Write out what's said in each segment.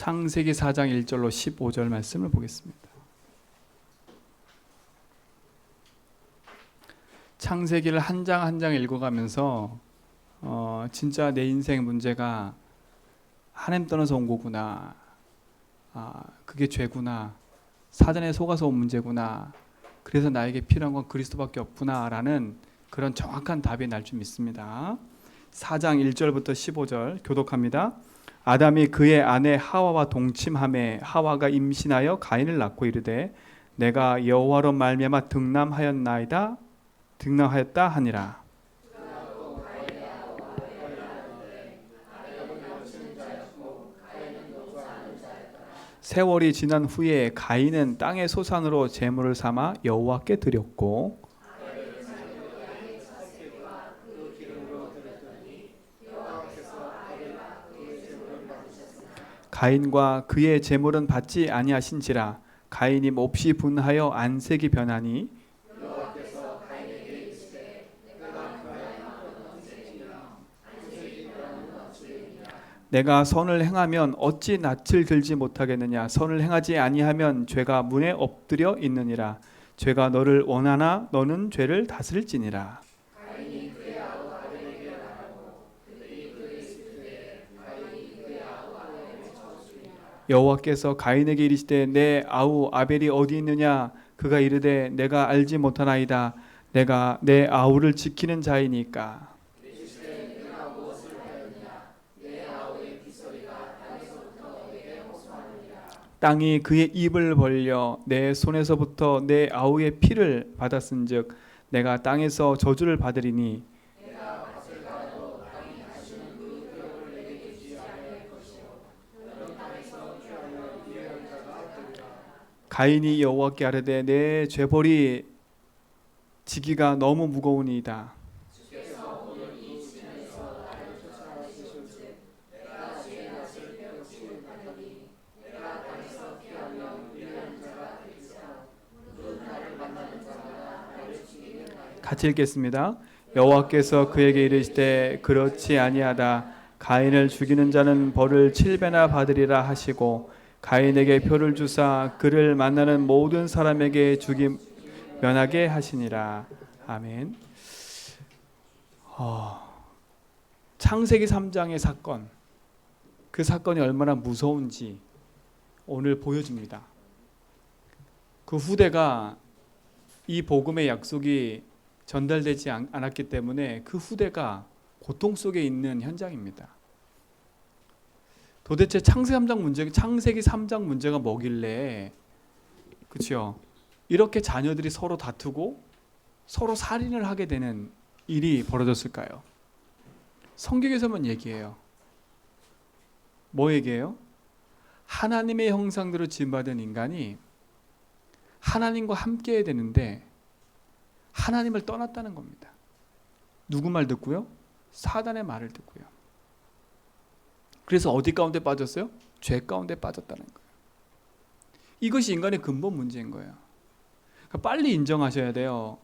창세기 4장 1절로 15절 말씀을 보겠습니다. 창세기를 한 장 한 장 읽어가면서 진짜 내 인생 문제가 하나님 떠나서 온 거구나, 그게 죄구나, 사단에 속아서 온 문제구나, 그래서 나에게 필요한 건 그리스도밖에 없구나 라는 그런 정확한 답이 날 줄 믿습니다. 4장 1절부터 15절 교독합니다. 아담이 그의 아내 하와와 동침하매 하와가 임신하여 가인을 낳고 이르되 내가 여호와로 말미암아 등남하였다 하니라. 세월이 지난 후에 가인은 땅의 소산으로 제물을 삼아 여호와께 드렸고 가인과 그의 제물은 받지 아니하신지라. 가인이 몹시 분하여 안색이 변하니 내가 선을 행하면 어찌 낯을 들지 못하겠느냐. 선을 행하지 아니하면 죄가 문에 엎드려 있느니라. 죄가 너를 원하나 너는 죄를 다스릴지니라. 여호와께서 가인에게 이르시되 내 아우 아벨이 어디 있느냐. 그가 이르되 내가 알지 못하나이다. 내가 내 아우를 지키는 자이니까. 땅이 그의 입을 벌려 내 손에서부터 내 아우의 피를 받았은즉 내가 땅에서 저주를 받으리니 가인이 여호와께 아뢰되 내 죄벌이 지기가 너무 무거우니이다. 같이 읽겠습니다. 여호와께서 그에게 이르시되 그렇지 아니하다. 가인을 죽이는 자는 벌을 7배나 받으리라 하시고 가인에게 표를 주사 그를 만나는 모든 사람에게 죽임 면하게 하시니라. 아멘. 창세기 3장의 사건, 그 사건이 얼마나 무서운지 오늘 보여줍니다. 그 후대가 이 복음의 약속이 전달되지 않았기 때문에 그 후대가 고통 속에 있는 현장입니다. 도대체 창세기 3장 문제가 뭐길래, 그렇죠? 이렇게 자녀들이 서로 다투고 서로 살인을 하게 되는 일이 벌어졌을까요? 성경에서만 얘기해요. 뭐 얘기해요? 하나님의 형상대로 지음받은 인간이 하나님과 함께 해야 되는데 하나님을 떠났다는 겁니다. 누구 말 듣고요? 사단의 말을 듣고요. 그래서 어디 가운데 빠졌어요? 죄 가운데 빠졌다는 거예요. 이것이 인간의 근본 문제인 거예요. 그러니까 빨리 인정하셔야 돼요.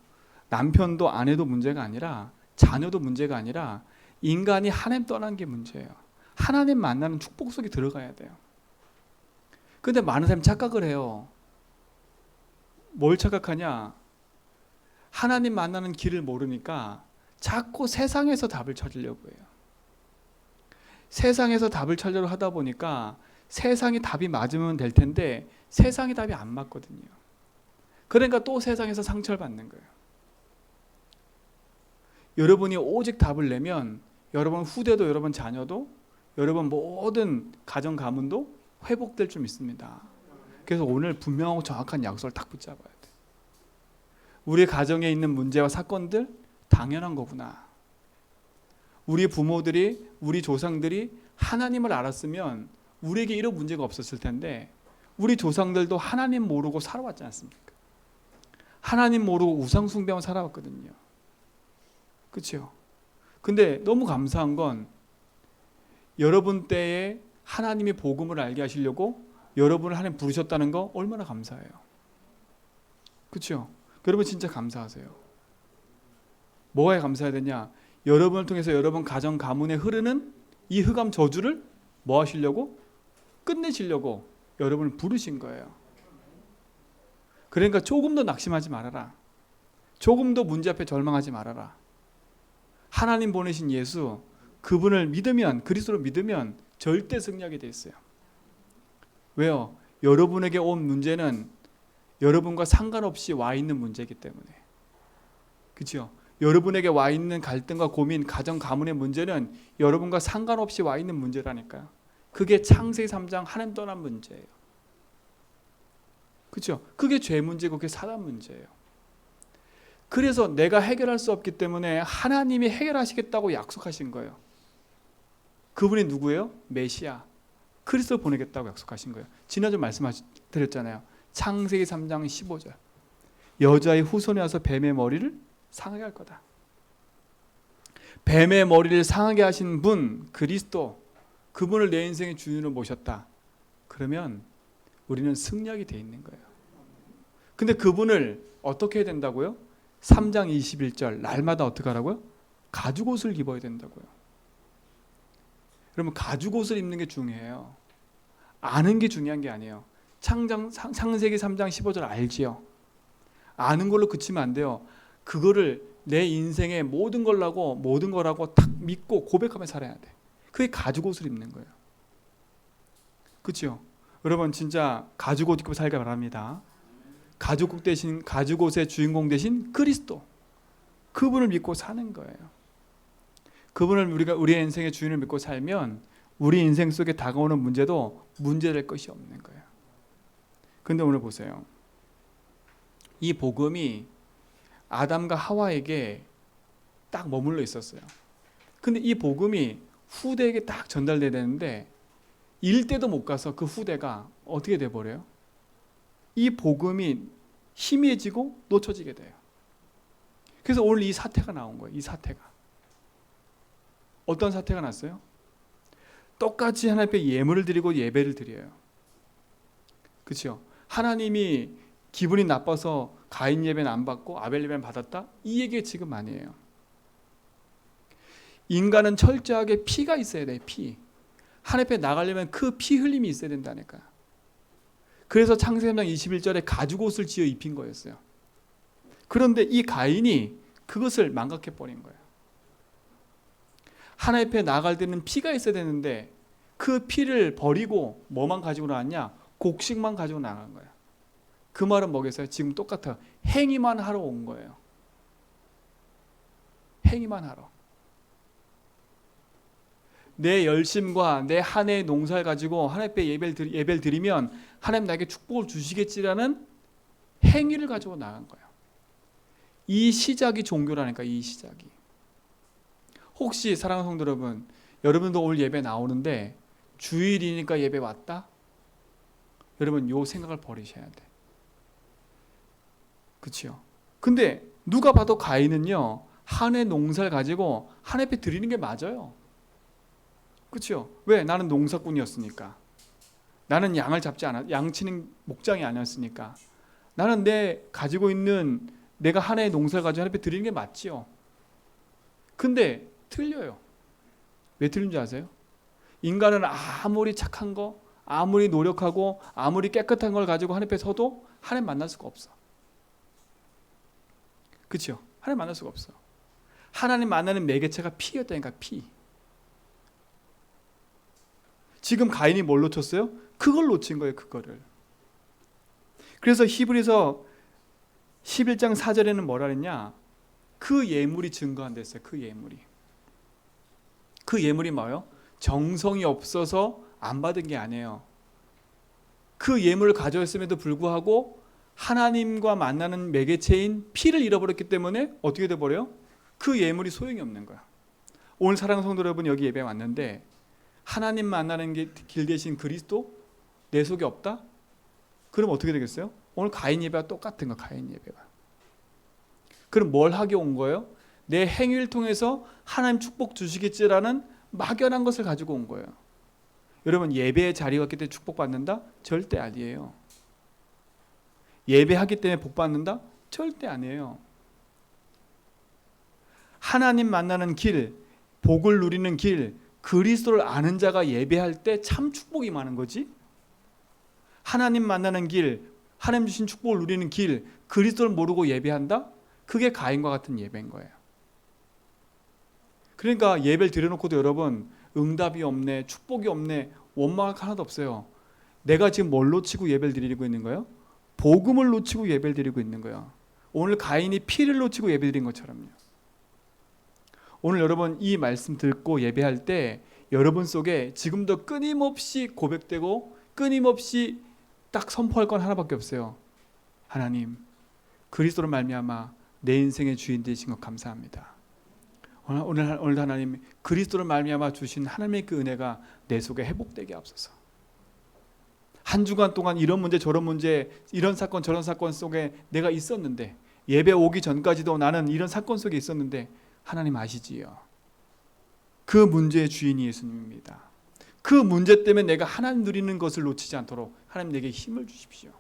남편도 아내도 문제가 아니라, 자녀도 문제가 아니라 인간이 하나님 떠난 게 문제예요. 하나님 만나는 축복 속에 들어가야 돼요. 근데 많은 사람이 착각을 해요. 뭘 착각하냐? 하나님 만나는 길을 모르니까 자꾸 세상에서 답을 찾으려고 해요. 세상에서 답을 찾으려고 하다 보니까 세상이 답이 맞으면 될 텐데 세상이 답이 안 맞거든요. 그러니까 또 세상에서 상처를 받는 거예요. 여러분이 오직 답을 내면 여러분 후대도, 여러분 자녀도, 여러분 모든 가정 가문도 회복될 줄 믿습니다. 그래서 오늘 분명하고 정확한 약속을 딱 붙잡아야 돼. 우리 가정에 있는 문제와 사건들 당연한 거구나. 우리 부모들이, 우리 조상들이 하나님을 알았으면 우리에게 이런 문제가 없었을 텐데 우리 조상들도 하나님 모르고 살아왔지 않습니까? 하나님 모르고 우상 숭배하며 살아왔거든요. 그렇죠? 근데 너무 감사한 건 여러분 때에 하나님이 복음을 알게 하시려고 여러분을 하나님 부르셨다는 거 얼마나 감사해요. 그렇죠? 여러분 진짜 감사하세요. 뭐가 감사해야 되냐? 여러분을 통해서 여러분 가정 가문에 흐르는 이 흑암 저주를 뭐 하시려고? 끝내시려고 여러분을 부르신 거예요. 그러니까 조금 더 낙심하지 말아라. 조금 더 문제 앞에 절망하지 말아라. 하나님 보내신 예수, 그분을 믿으면, 그리스도를 믿으면 절대 승리하게 돼 있어요. 왜요? 여러분에게 온 문제는 여러분과 상관없이 와 있는 문제이기 때문에. 그렇죠? 여러분에게 와 있는 갈등과 고민, 가정 가문의 문제는 여러분과 상관없이 와 있는 문제라니까요. 그게 창세기 3장 하나님 떠난 문제예요. 그렇죠? 그게 죄 문제고 그게 사단 문제예요. 그래서 내가 해결할 수 없기 때문에 하나님이 해결하시겠다고 약속하신 거예요. 그분이 누구예요? 메시아. 그리스도 보내겠다고 약속하신 거예요. 지난주 말씀드렸잖아요. 창세기 3장 15절. 여자의 후손이 와서 뱀의 머리를 상하게 할 거다. 뱀의 머리를 상하게 하신 분, 그리스도, 그분을 내 인생의 주인으로 모셨다. 그러면 우리는 승리하게 돼 있는 거예요. 근데 그분을 어떻게 해야 된다고요? 3장 21절 날마다 어떻게 하라고요? 가죽옷을 입어야 된다고요. 그러면 가죽옷을 입는 게 중요해요. 아는 게 중요한 게 아니에요. 창세기 3장 15절 알지요? 아는 걸로 그치면 안 돼요. 그거를 내 인생의 모든 거라고 탁 믿고 고백하며 살아야 돼. 그게 가죽옷을 입는 거예요. 그렇죠? 여러분 진짜 가죽옷 입고 살기 바랍니다. 가죽옷의 주인공 대신 그리스도, 그분을 믿고 사는 거예요. 그분을 우리의 인생의 주인을 믿고 살면 우리 인생 속에 다가오는 문제도 문제될 것이 없는 거예요. 근데 오늘 보세요. 이 복음이 아담과 하와에게 딱 머물러 있었어요. 근데 이 복음이 후대에게 딱 전달돼야 되는데 일대도 못 가서 그 후대가 어떻게 돼버려요? 이 복음이 희미해지고 놓쳐지게 돼요. 그래서 오늘 이 사태가 나온 거예요. 이 사태가. 어떤 사태가 났어요? 똑같이 하나님 앞에 예물을 드리고 예배를 드려요. 그렇죠? 하나님이 기분이 나빠서 가인 예배는 안 받고 아벨 예배는 받았다? 이 얘기가 지금 아니에요. 인간은 철저하게 피가 있어야 돼요. 피. 하나님 앞에 나가려면 그 피 흘림이 있어야 된다니까. 그래서 창세기 3장 21절에 가죽옷을 지어 입힌 거였어요. 그런데 이 가인이 그것을 망각해버린 거예요. 하나님 앞에 나갈 때는 피가 있어야 되는데 그 피를 버리고 뭐만 가지고 나왔냐? 곡식만 가지고 나간 거예요. 그 말은 뭐겠어요? 지금 똑같아요. 행위만 하러 온 거예요. 행위만 하러. 내 열심과 내 한 해의 농사를 가지고 하나님 앞에 예배를 드리면 하나님 나에게 축복을 주시겠지라는 행위를 가지고 나간 거예요. 이 시작이 종교라니까. 이 시작이. 혹시 사랑하는 성도 여러분, 여러분도 오늘 예배 나오는데 주일이니까 예배 왔다? 여러분 요 생각을 버리셔야 돼. 그렇죠? 근데 누가 봐도 가인은요 한 해 농사를 가지고 하나님 앞에 드리는 게 맞아요. 그렇죠? 왜? 나는 농사꾼이었으니까. 나는 양을 잡지 않았, 양치는 목장이 아니었으니까. 나는 가지고 있는 내가 한 해의 농사를 가지고 하나님 앞에 드리는 게 맞지요. 근데 틀려요. 왜 틀린 줄 아세요? 인간은 아무리 착한 거, 아무리 노력하고 아무리 깨끗한 걸 가지고 하나님 앞에 서도 하나님 만날 수가 없어. 그렇죠? 하나님 만날 수가 없어. 하나님 만나는 매개체가 피였다니까. 피. 지금 가인이 뭘 놓쳤어요? 그걸 놓친 거예요. 그거를. 그래서 히브리서 11장 4절에는 뭐라 그랬냐? 그 예물이 증거한다 했어요. 그 예물이. 그 예물이 뭐예요? 정성이 없어서 안 받은 게 아니에요. 그 예물을 가져왔음에도 불구하고 하나님과 만나는 매개체인 피를 잃어버렸기 때문에 어떻게 돼버려요? 그 예물이 소용이 없는 거야. 오늘 사랑하는 성도 여러분, 여기 예배 왔는데 하나님 만나는 게 길 대신 그리스도 내 속에 없다? 그럼 어떻게 되겠어요? 오늘 가인 예배와 똑같은 거. 가인 예배가. 그럼 뭘 하게 온 거예요? 내 행위를 통해서 하나님 축복 주시겠지라는 막연한 것을 가지고 온 거예요. 여러분 예배의 자리가 있기 때문에 축복받는다? 절대 아니에요. 예배하기 때문에 복받는다? 절대 아니에요. 하나님 만나는 길, 복을 누리는 길, 그리스도를 아는 자가 예배할 때 참 축복이 많은 거지 하나님 만나는 길, 하나님 주신 축복을 누리는 길, 그리스도를 모르고 예배한다? 그게 가인과 같은 예배인 거예요. 그러니까 예배를 드려놓고도 여러분 응답이 없네, 축복이 없네, 원망할 거 하나도 없어요. 내가 지금 뭘 놓치고 예배를 드리고 있는 거예요? 복음을 놓치고 예배를 드리고 있는 거예요. 오늘 가인이 피를 놓치고 예배 드린 것처럼요. 오늘 여러분 이 말씀 듣고 예배할 때 여러분 속에 지금도 끊임없이 고백되고 끊임없이 딱 선포할 건 하나밖에 없어요. 하나님, 그리스도로 말미암아 내 인생의 주인 되신 것 감사합니다. 오늘 하나님, 그리스도로 말미암아 주신 하나님의 그 은혜가 내 속에 회복되게 하옵소서. 한 주간 동안 이런 문제 저런 문제, 이런 사건 저런 사건 속에 내가 있었는데, 예배 오기 전까지도 나는 이런 사건 속에 있었는데 하나님 아시지요. 그 문제의 주인이 예수님입니다. 그 문제 때문에 내가 하나님 누리는 것을 놓치지 않도록 하나님 내게 힘을 주십시오.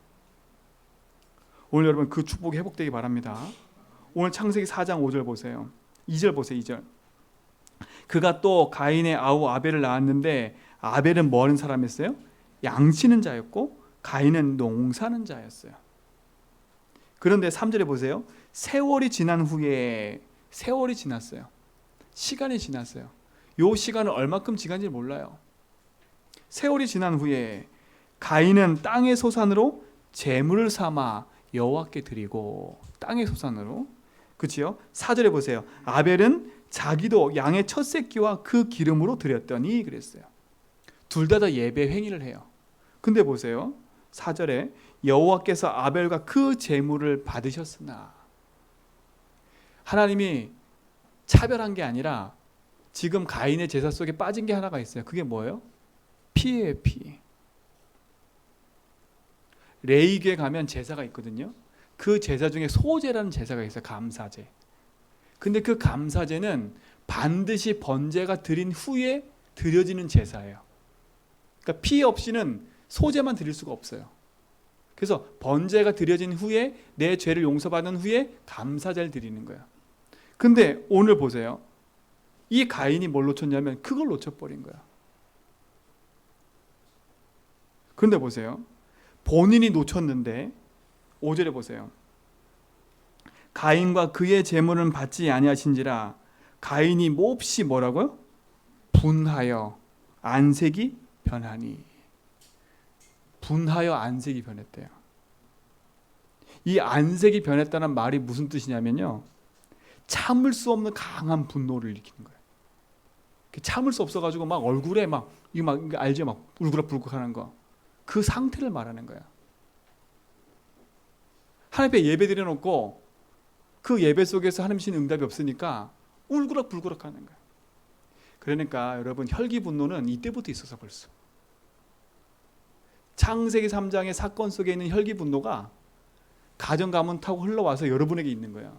오늘 여러분 그 축복이 회복되기 바랍니다. 오늘 창세기 4장 5절 보세요. 2절 보세요. 2절. 그가 또 가인의 아우 아벨을 낳았는데 아벨은 뭐 하는 사람이었어요? 양치는 자였고 가인은 농사는 자였어요. 그런데 3절에 보세요. 세월이 지난 후에, 세월이 지났어요. 시간이 지났어요. 요 시간은 얼마큼 지난지 몰라요. 세월이 지난 후에 가인은 땅의 소산으로 제물을 삼아 여호와께 드리고, 땅의 소산으로, 그치요? 4절에 보세요. 아벨은 자기도 양의 첫 새끼와 그 기름으로 드렸더니 그랬어요. 둘 다 예배 행위를 해요. 근데 보세요. 4절에 여호와께서 아벨과 그 제물을 받으셨으나, 하나님이 차별한 게 아니라 지금 가인의 제사 속에 빠진 게 하나가 있어요. 그게 뭐예요? 피예요, 피. 레위기에 가면 제사가 있거든요. 그 제사 중에 소제라는 제사가 있어요. 감사제. 근데 그 감사제는 반드시 번제가 드린 후에 드려지는 제사예요. 그러니까 피 없이는 소제만 드릴 수가 없어요. 그래서 번제가 드려진 후에, 내 죄를 용서받은 후에 감사제를 드리는 거예요. 근데 오늘 보세요. 이 가인이 뭘 놓쳤냐면 그걸 놓쳐버린 거야. 그런데 보세요. 본인이 놓쳤는데 5절에 보세요. 가인과 그의 제물은 받지 아니하신지라 가인이 몹시 뭐라고요? 분하여 안색이 변하니. 분하여 안색이 변했대요. 이 안색이 변했다는 말이 무슨 뜻이냐면요, 참을 수 없는 강한 분노를 일으키는 거예요. 참을 수 없어가지고 막 얼굴에 막 이거 알죠? 막 울그락불그락하는 거. 그 상태를 말하는 거야. 하나님 앞에 예배 드려놓고 그 예배 속에서 하나님 주신 응답이 없으니까 울그락불그락하는 거야. 그러니까 여러분 혈기분노는 이때부터 있어서 벌써. 창세기 3장의 사건 속에 있는 혈기분노가 가정 가문 타고 흘러와서 여러분에게 있는 거야.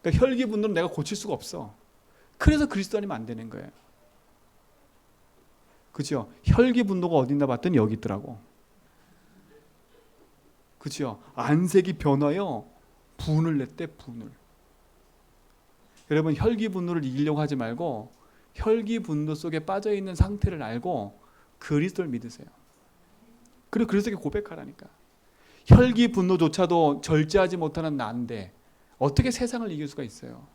그러니까 혈기분노는 내가 고칠 수가 없어. 그래서 그리스도 아니면 안 되는 거예요. 그렇죠? 혈기분노가 어딘가 봤더니 여기 있더라고. 그렇죠? 안색이 변하여 분을 냈대, 분을. 여러분 혈기분노를 이기려고 하지 말고 혈기분노 속에 빠져있는 상태를 알고 그리스도를 믿으세요. 그리고 그리스도에게 고백하라니까. 혈기분노조차도 절제하지 못하는 나인데 어떻게 세상을 이길 수가 있어요?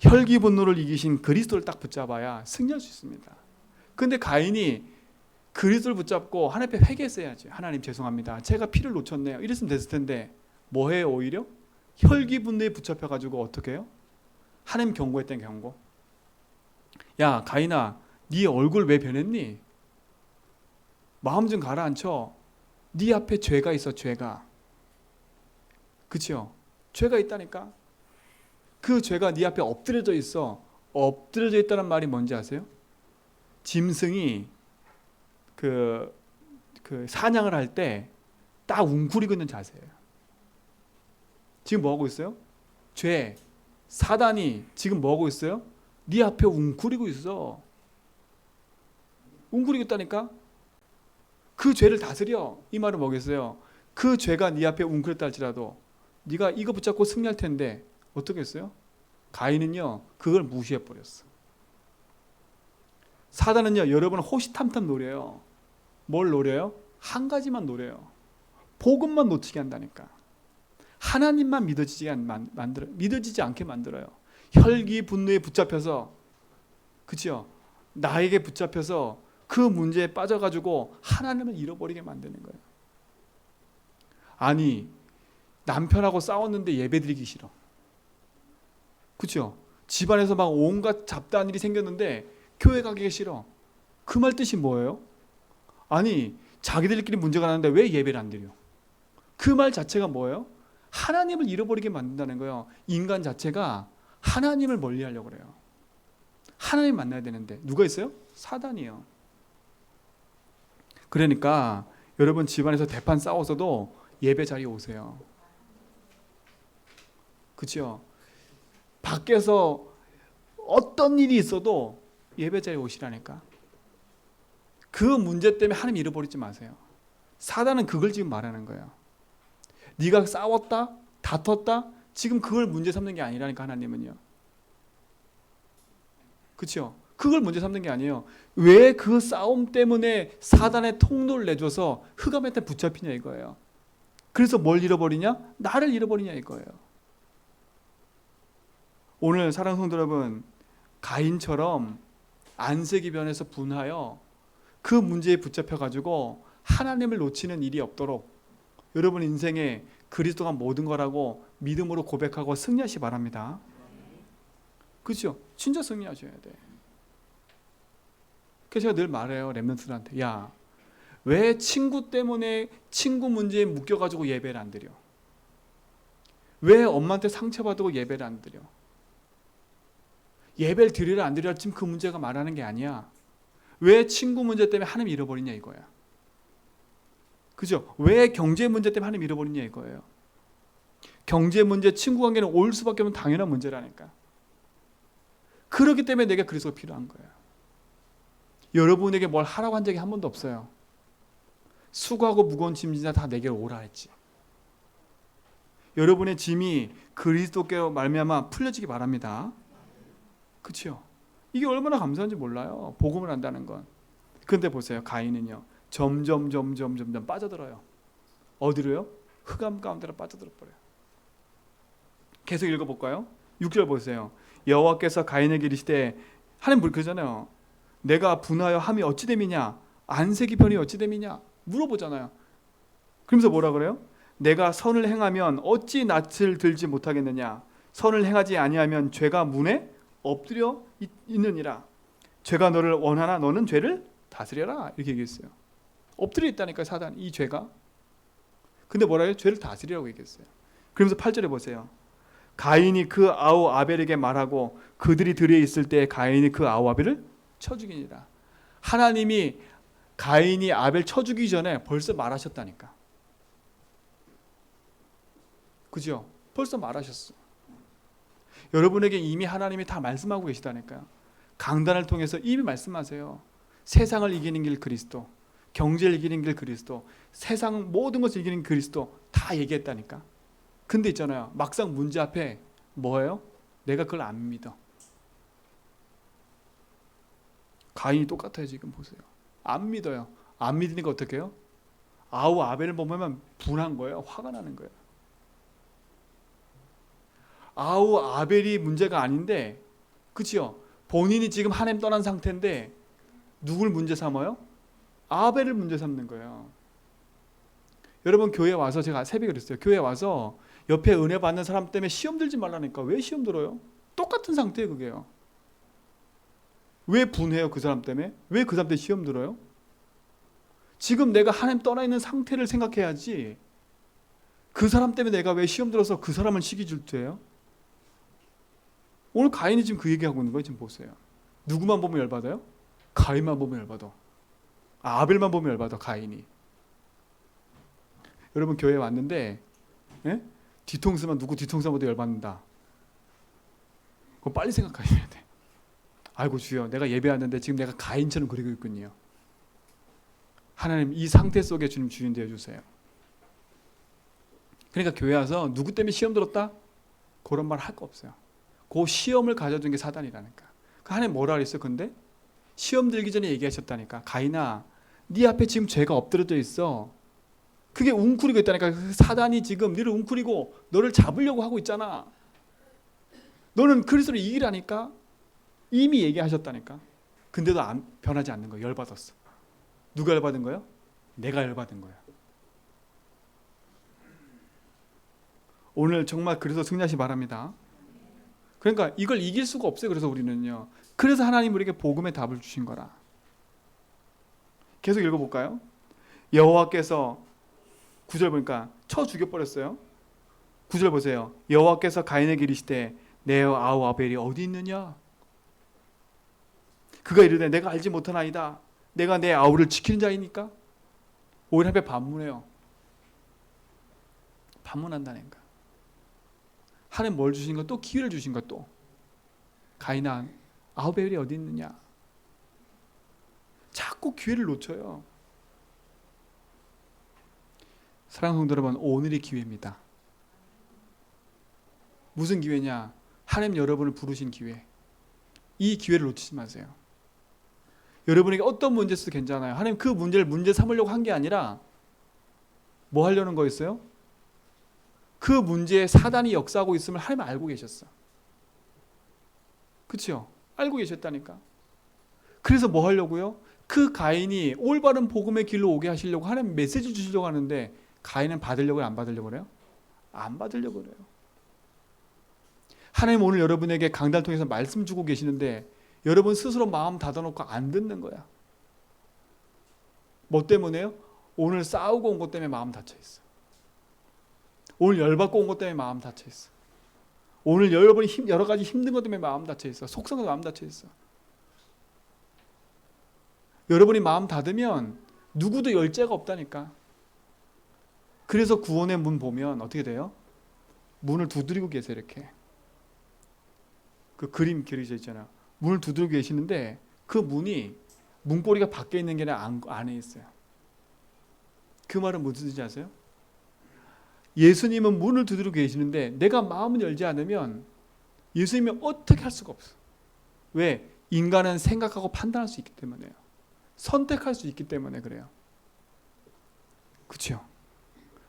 혈기분노를 이기신 그리스도를 딱 붙잡아야 승리할 수 있습니다. 근데 가인이 그리스도를 붙잡고 하나님 앞에 회개했어야지. 하나님 죄송합니다. 제가 피를 놓쳤네요. 이랬으면 됐을 텐데 뭐 해요? 오히려 혈기분노에 붙잡혀가지고 어떻게 해요? 하나님 경고했던 경고. 야 가인아, 네 얼굴 왜 변했니? 마음 좀 가라앉혀. 네 앞에 죄가 있어, 죄가. 그치요? 죄가 있다니까. 그 죄가 네 앞에 엎드려져 있어. 엎드려져 있다는 말이 뭔지 아세요? 짐승이 그 사냥을 할 때 딱 웅크리고 있는 자세예요. 지금 뭐 하고 있어요? 죄, 사단이 지금 뭐 하고 있어요? 네 앞에 웅크리고 있어. 웅크리고 있다니까. 그 죄를 다스려. 이 말은 뭐겠어요? 그 죄가 네 앞에 웅크렸다 할지라도 네가 이거 붙잡고 승리할 텐데 어떻게 했어요? 가인은요 그걸 무시해버렸어. 사단은요 여러분을 호시탐탐 노려요. 뭘 노려요? 한 가지만 노려요. 복음만 놓치게 한다니까. 하나님만 믿어지지 않게 만들어요. 혈기 분노에 붙잡혀서, 그렇죠? 나에게 붙잡혀서 그 문제에 빠져가지고 하나님을 잃어버리게 만드는 거예요. 아니, 남편하고 싸웠는데 예배드리기 싫어. 그렇죠? 집안에서 막 온갖 잡다한 일이 생겼는데 교회 가기가 싫어. 그 말 뜻이 뭐예요? 아니, 자기들끼리 문제가 나는데 왜 예배를 안 드려? 그 말 자체가 뭐예요? 하나님을 잃어버리게 만든다는 거예요. 인간 자체가 하나님을 멀리하려고 그래요. 하나님 만나야 되는데 누가 있어요? 사단이요. 그러니까 여러분 집안에서 대판 싸워서도 예배 자리에 오세요. 그렇죠? 밖에서 어떤 일이 있어도 예배 자리에 오시라니까. 그 문제 때문에 하나님 잃어버리지 마세요. 사단은 그걸 지금 말하는 거예요. 네가 싸웠다, 다퉜다, 지금 그걸 문제 삼는 게 아니라니까. 하나님은요. 그렇죠? 그걸 문제 삼는 게 아니에요. 왜 그 싸움 때문에 사단의 통로를 내줘서 흑암한테 붙잡히냐 이거예요. 그래서 뭘 잃어버리냐? 나를 잃어버리냐 이거예요. 오늘 사랑하는 성도 여러분, 가인처럼 안색이 변해서 분하여 그 문제에 붙잡혀가지고 하나님을 놓치는 일이 없도록 여러분 인생에 그리스도가 모든 거라고 믿음으로 고백하고 승리하시 바랍니다. 그렇죠? 진짜 승리하셔야 돼. 그래서 제가 늘 말해요, 렘넌트들한테. 야, 왜 친구 때문에 친구 문제에 묶여가지고 예배를 안 드려? 왜 엄마한테 상처받고 예배를 안 드려? 예배를 드리라 안 드리라 지금 그 문제가 말하는 게 아니야. 왜 친구 문제 때문에 하나님 잃어버리냐 이거야. 그죠? 왜 경제 문제 때문에 하나님 잃어버리냐 이거예요. 경제 문제, 친구 관계는 올 수밖에 없는 당연한 문제라니까. 그렇기 때문에 내가 그리스도가 필요한 거예요. 여러분에게 뭘 하라고 한 적이 한 번도 없어요. 수고하고 무거운 짐이나 다 내게 오라 했지. 여러분의 짐이 그리스도께로 말미암아 풀려지기 바랍니다. 그렇죠? 이게 얼마나 감사한지 몰라요. 복음을 안다는 건. 그런데 보세요. 가인은요. 점점 빠져들어요. 어디로요? 흑암 가운데로 빠져들어 버려요. 계속 읽어볼까요? 6절 보세요. 여호와께서 가인에게 이르시되, 하나님 그러잖아요. 내가 분하여 함이 어찌 됨이냐? 안색이 변이 어찌 됨이냐? 물어보잖아요. 그러면서 뭐라 그래요? 내가 선을 행하면 어찌 낯을 들지 못하겠느냐? 선을 행하지 아니하면 죄가 문에 엎드려 있느니라. 죄가 너를 원하나 너는 죄를 다스려라. 이렇게 얘기했어요. 엎드려 있다니까 사단, 이 죄가. 근데 뭐라 해요? 죄를 다스리라고 얘기했어요. 그러면서 8절에 보세요. 가인이 그 아우 아벨에게 말하고 그들이 들에 있을 때 가인이 그 아우 아벨을 쳐 죽이니라. 하나님이 가인이 아벨 쳐 죽이기 전에 벌써 말하셨다니까. 그죠? 벌써 말하셨어. 여러분에게 이미 하나님이 다 말씀하고 계시다니까요. 강단을 통해서 이미 말씀하세요. 세상을 이기는 길 그리스도, 경제를 이기는 길 그리스도, 세상 모든 것을 이기는 그리스도 다 얘기했다니까. 근데 있잖아요. 막상 문제 앞에 뭐예요? 내가 그걸 안 믿어. 가인이 똑같아요. 지금 보세요. 안 믿어요. 안 믿으니까 어떻게 해요? 아우 아벨을 보면 분한 거예요. 화가 나는 거예요. 아우 아벨이 문제가 아닌데, 그치요? 본인이 지금 하나님 떠난 상태인데 누굴 문제 삼아요? 아벨을 문제 삼는 거예요. 여러분 교회 와서, 제가 새벽에 그랬어요. 교회 와서 옆에 은혜 받는 사람 때문에 시험 들지 말라니까. 왜 시험 들어요? 똑같은 상태예요. 그게요. 왜 분해요? 그 사람 때문에? 왜 그 사람 때문에 시험 들어요? 지금 내가 하나님 떠나 있는 상태를 생각해야지. 그 사람 때문에 내가 왜 시험 들어서 그 사람을 시기 질투해요? 오늘 가인이 지금 그 얘기하고 있는 거예요. 지금 보세요. 누구만 보면 열받아요? 가인만 보면 열받아. 아벨만 보면 열받아. 가인이. 여러분 교회에 왔는데 뒤통수만 누구 뒤통수보다 열받는다. 그거 빨리 생각하셔야 돼. 아이고 주여, 내가 예배하는데 지금 내가 가인처럼 그리고 있군요. 하나님 이 상태 속에 주님 주인 되어주세요. 그러니까 교회 와서 누구 때문에 시험 들었다? 그런 말 할 거 없어요. 그 시험을 가져준 게 사단이라니까. 그 하나님 뭐라 그랬어요? 근데 시험 들기 전에 얘기하셨다니까. 가인아, 네 앞에 지금 죄가 엎드려져 있어. 그게 웅크리고 있다니까. 사단이 지금 너를 웅크리고 너를 잡으려고 하고 있잖아. 너는 그리스도를 이기라니까. 이미 얘기하셨다니까. 근데도 변하지 않는 거야. 열받았어. 누가 열받은 거야? 내가 열받은 거야. 오늘 정말 그래서 승리하시 바랍니다. 그러니까 이걸 이길 수가 없어요. 그래서 우리는요. 그래서 하나님 우리에게 복음의 답을 주신 거라. 계속 읽어볼까요? 여호와께서 9절 보니까 쳐 죽여버렸어요. 9절 보세요. 여호와께서 가인에게 이르시되 내 아우 아벨이 어디 있느냐? 그가 이르되 내가 알지 못하나이다. 내가 내 아우를 지키는 자이니까. 오히려 앞에 반문해요. 반문한다니까. 하나님 뭘 주신 거? 또 기회를 주신 것. 또 가인아 아벨이 어디 있느냐? 자꾸 기회를 놓쳐요. 사랑하는 성도 여러분, 오늘이 기회입니다. 무슨 기회냐? 하나님 여러분을 부르신 기회. 이 기회를 놓치지 마세요. 여러분에게 어떤 문제 있어도 괜찮아요. 하나님 그 문제를 문제 삼으려고 한 게 아니라 뭐 하려는 거였어요? 그 문제에 사단이 역사하고 있음을 하나님 알고 계셨어. 그렇죠? 알고 계셨다니까. 그래서 뭐 하려고요? 그 가인이 올바른 복음의 길로 오게 하시려고 하나님 메시지 주시려고 하는데 가인은 받으려고 해요? 안 받으려고 그래요? 안 받으려고 그래요. 하나님 오늘 여러분에게 강단을 통해서 말씀 주고 계시는데 여러분 스스로 마음 닫아놓고 안 듣는 거야. 뭐 때문에요? 오늘 싸우고 온 것 때문에 마음 닫혀있어. 오늘 열받고 온 것 때문에 마음 닫혀있어. 오늘 여러분이 여러 가지 힘든 것 때문에 마음 닫혀있어. 속상해서 마음 닫혀있어. 여러분이 마음 닫으면 누구도 열재가 없다니까. 그래서 구원의 문 보면 어떻게 돼요? 문을 두드리고 계세요. 이렇게 그 그림 그려져 있잖아요. 문을 두드리고 계시는데 그 문이 문고리가 밖에 있는 게 아니라 안에 있어요. 그 말은 무슨 뜻인지 아세요? 예수님은 문을 두드리고 계시는데 내가 마음을 열지 않으면 예수님이 어떻게 할 수가 없어. 왜? 인간은 생각하고 판단할 수 있기 때문에요. 선택할 수 있기 때문에 그래요. 그렇죠?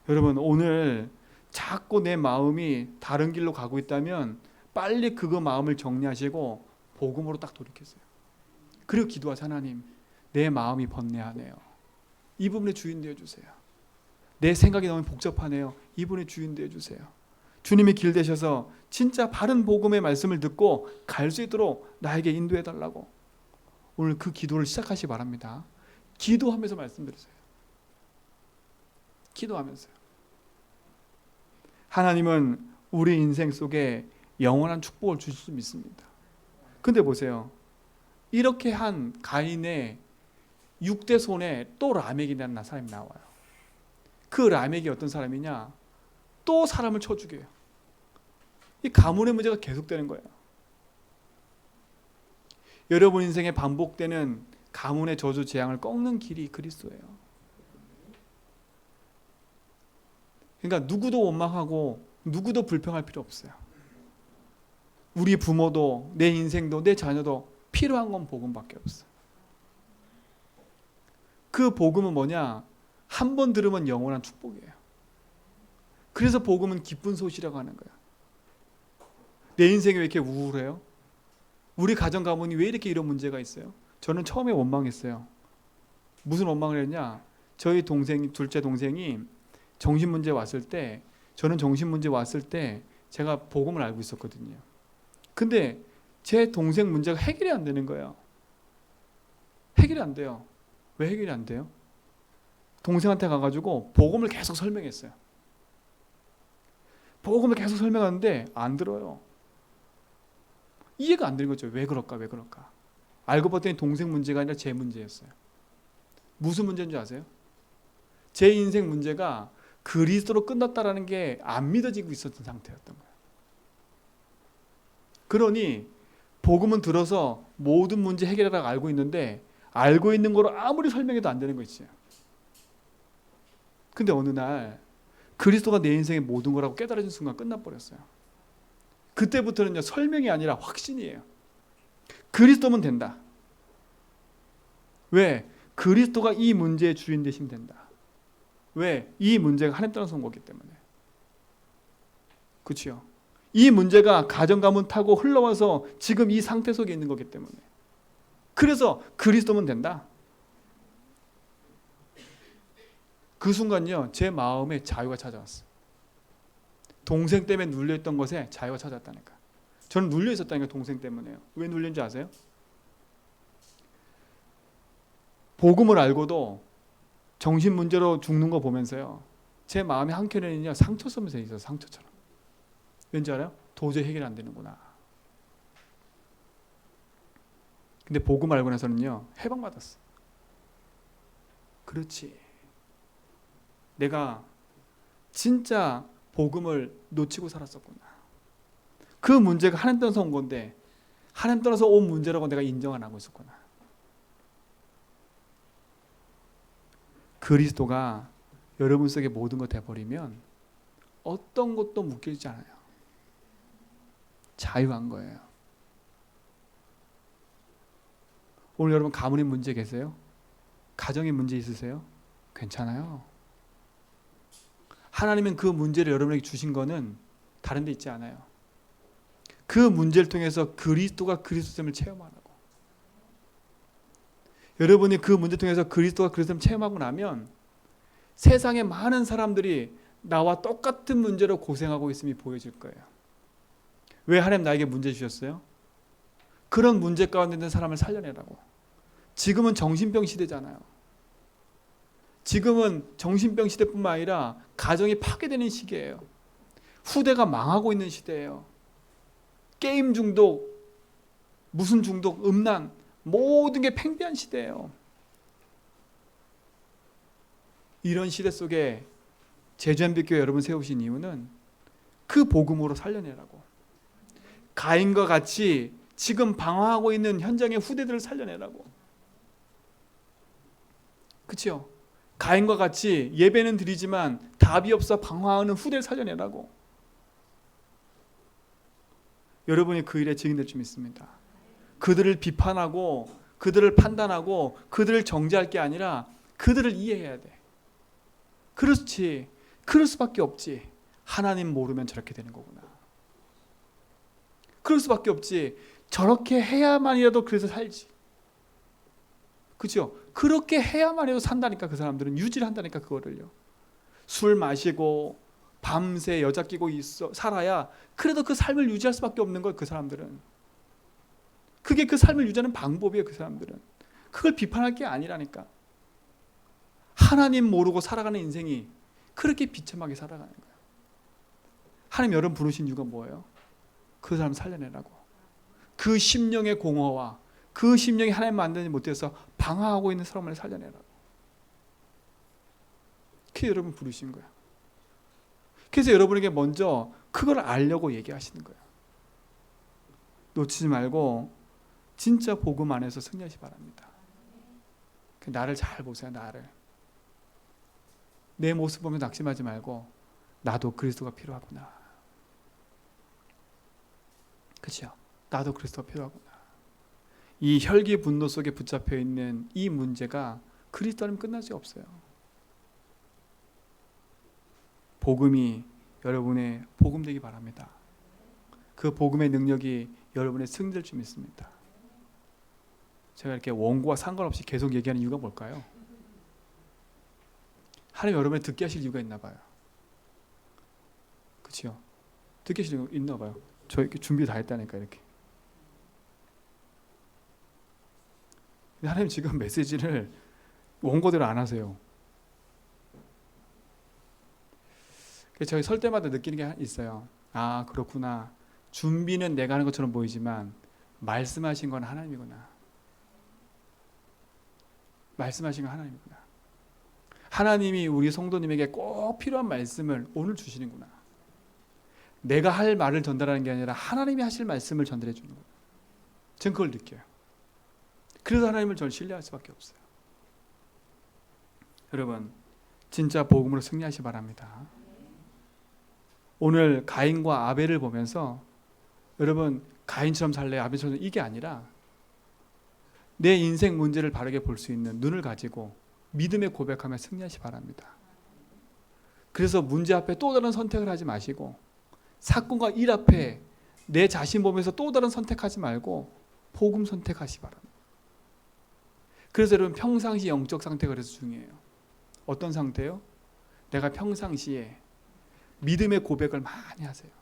여러분 오늘 자꾸 내 마음이 다른 길로 가고 있다면 빨리 그거 마음을 정리하시고 복음으로 딱 돌이켰어요. 그리고 기도하세요. 하나님 내 마음이 번뇌하네요. 이 부분에 주인 되어주세요. 내 생각이 너무 복잡하네요. 이 부분에 주인 되어주세요. 주님의 길 되셔서 진짜 바른 복음의 말씀을 듣고 갈 수 있도록 나에게 인도해달라고 오늘 그 기도를 시작하시기 바랍니다. 기도하면서 말씀드리세요. 기도하면서요. 하나님은 우리 인생 속에 영원한 축복을 주실 수 믿습니다. 근데 보세요. 이렇게 한 가인의 6대 손에 또 라멕이라는 사람이 나와요. 그 라멕이 어떤 사람이냐? 또 사람을 쳐 죽여요. 이 가문의 문제가 계속되는 거예요. 여러분 인생에 반복되는 가문의 저주 재앙을 꺾는 길이 그리스도예요. 그러니까 누구도 원망하고 누구도 불평할 필요 없어요. 우리 부모도 내 인생도 내 자녀도 필요한 건 복음밖에 없어요. 그 복음은 뭐냐? 한 번 들으면 영원한 축복이에요. 그래서 복음은 기쁜 소식이라고 하는 거야. 내 인생이 왜 이렇게 우울해요? 우리 가정 가문이 왜 이렇게 이런 문제가 있어요? 저는 처음에 원망했어요. 무슨 원망을 했냐? 저희 둘째 동생이 정신문제 왔을 때, 저는 정신문제 왔을 때 제가 복음을 알고 있었거든요. 근데 제 동생 문제가 해결이 안 되는 거예요. 해결이 안 돼요. 왜 해결이 안 돼요? 동생한테 가가지고 복음을 계속 설명했어요. 복음을 계속 설명하는데 안 들어요. 이해가 안 되는 거죠. 왜 그럴까? 왜 그럴까? 알고 봤더니 동생 문제가 아니라 제 문제였어요. 무슨 문제인지 아세요? 제 인생 문제가 그리스도로 끝났다라는 게 안 믿어지고 있었던 상태였던 거예요. 그러니 복음은 들어서 모든 문제 해결하라고 알고 있는데 알고 있는 거로 아무리 설명해도 안 되는 거 있어요. 근데 어느 날 그리스도가 내 인생의 모든 거라고 깨달아진 순간 끝나버렸어요. 그때부터는요, 설명이 아니라 확신이에요. 그리스도면 된다. 왜? 그리스도가 이 문제의 주인 되시면 된다. 왜? 이 문제가 하나님 따라서 온 거기 때문에. 그렇죠? 이 문제가 가정 가문 타고 흘러와서 지금 이 상태 속에 있는 거기 때문에. 그래서 그리스도면 된다. 그 순간요, 제 마음에 자유가 찾아왔어요. 동생 때문에 눌려있던 것에 자유가 찾아왔다니까. 저는 눌려 있었다니까, 동생 때문에요. 왜 눌렸는지 아세요? 복음을 알고도 정신 문제로 죽는 거 보면서요, 제 마음의 한켠에는요, 상처 쏘면서 있어요. 상처처럼. 왠지 알아요? 도저히 해결 안 되는구나. 근데 복음 알고 나서는요, 해방받았어. 그렇지. 내가 진짜 복음을 놓치고 살았었구나. 그 문제가 하나님 떠나서 온 건데 하나님 떠나서 온 문제라고 내가 인정 안 하고 있었구나. 그리스도가 여러분 속에 모든 것 돼버리면 어떤 것도 묶여지지 않아요. 자유한 거예요. 오늘 여러분 가문의 문제 계세요? 가정의 문제 있으세요? 괜찮아요. 하나님은 그 문제를 여러분에게 주신 거는 다른 데 있지 않아요. 그 문제를 통해서 그리스도가 그리스도됨을 체험하라고. 여러분이 그 문제 통해서 그리스도가 그리스도됨을 체험하고 나면 세상에 많은 사람들이 나와 똑같은 문제로 고생하고 있음이 보여질 거예요. 왜 하나님 나에게 문제 주셨어요? 그런 문제 가운데 있는 사람을 살려내라고. 지금은 정신병 시대잖아요. 지금은 정신병 시대뿐만 아니라 가정이 파괴되는 시기예요. 후대가 망하고 있는 시대예요. 게임 중독, 무슨 중독, 음란, 모든 게 팽배한 시대예요. 이런 시대 속에 제주한빛교회 여러분 세우신 이유는 그 복음으로 살려내라고. 가인과 같이 지금 방황하고 있는 현장의 후대들을 살려내라고. 그렇죠? 가인과 같이 예배는 드리지만 답이 없어 방황하는 후대를 살려내라고. 여러분이 그 일에 증인될 줄 믿습니다. 그들을 비판하고 그들을 판단하고 그들을 정죄할 게 아니라 그들을 이해해야 돼. 그렇지. 그럴 수밖에 없지. 하나님 모르면 저렇게 되는 거구나. 그럴 수밖에 없지. 저렇게 해야만이라도 그래서 살지. 그렇죠? 그렇게 해야만 해도 산다니까. 그 사람들은 유지를 한다니까. 그거를요. 술 마시고 밤새 여자 끼고 있어 살아야 그래도 그 삶을 유지할 수밖에 없는 거예요. 그 사람들은. 그게 그 삶을 유지하는 방법이에요. 그 사람들은. 그걸 비판할 게 아니라니까. 하나님 모르고 살아가는 인생이 그렇게 비참하게 살아가는 거예요. 하나님 여러분 부르신 이유가 뭐예요? 그 사람 살려내라고. 그 심령의 공허와 그 심령이 하나님 만들지 못해서 방황하고 있는 사람을 살려내라고. 그게 여러분 부르신 거예요. 그래서 여러분에게 먼저 그걸 알려고 얘기하시는 거예요. 놓치지 말고 진짜 복음 안에서 승리하시 바랍니다. 나를 잘 보세요. 나를. 내 모습 보면 낙심하지 말고 나도 그리스도가 필요하구나. 그렇죠? 나도 그리스도가 필요하구나. 이 혈기 분노 속에 붙잡혀 있는 이 문제가 그리스도 아니면 끝날 수 없어요. 복음이 여러분의 복음 되기 바랍니다. 그 복음의 능력이 여러분의 승리될 줄 믿습니다. 제가 이렇게 원고와 상관없이 계속 얘기하는 이유가 뭘까요? 하나님 여러분을 듣게 하실 이유가 있나 봐요. 그렇죠? 듣게 하실 이유가 있나 봐요. 저 이렇게 준비 다 했다니까 이렇게. 근데 하나님 지금 메시지를 원고대로 안 하세요. 그래서 저희 설 때마다 느끼는 게 있어요. 아 그렇구나. 준비는 내가 하는 것처럼 보이지만 말씀하신 건 하나님이구나. 말씀하신 건 하나님이구나. 하나님이 우리 성도님에게 꼭 필요한 말씀을 오늘 주시는구나. 내가 할 말을 전달하는 게 아니라 하나님이 하실 말씀을 전달해 주는 거예요. 저는 그걸 느껴요. 그래서 하나님을 저는 신뢰할 수밖에 없어요. 여러분 진짜 복음으로 승리하시기 바랍니다. 오늘 가인과 아벨을 보면서 여러분 가인처럼 살래 아벨처럼 이게 아니라 내 인생 문제를 바르게 볼 수 있는 눈을 가지고 믿음의 고백하며 승리하시 바랍니다. 그래서 문제 앞에 또 다른 선택을 하지 마시고 사건과 일 앞에 내 자신 보면서 또 다른 선택하지 말고 복음 선택하시 바랍니다. 그래서 여러분 평상시 영적 상태가 그래서 중요해요. 어떤 상태요? 내가 평상시에 믿음의 고백을 많이 하세요.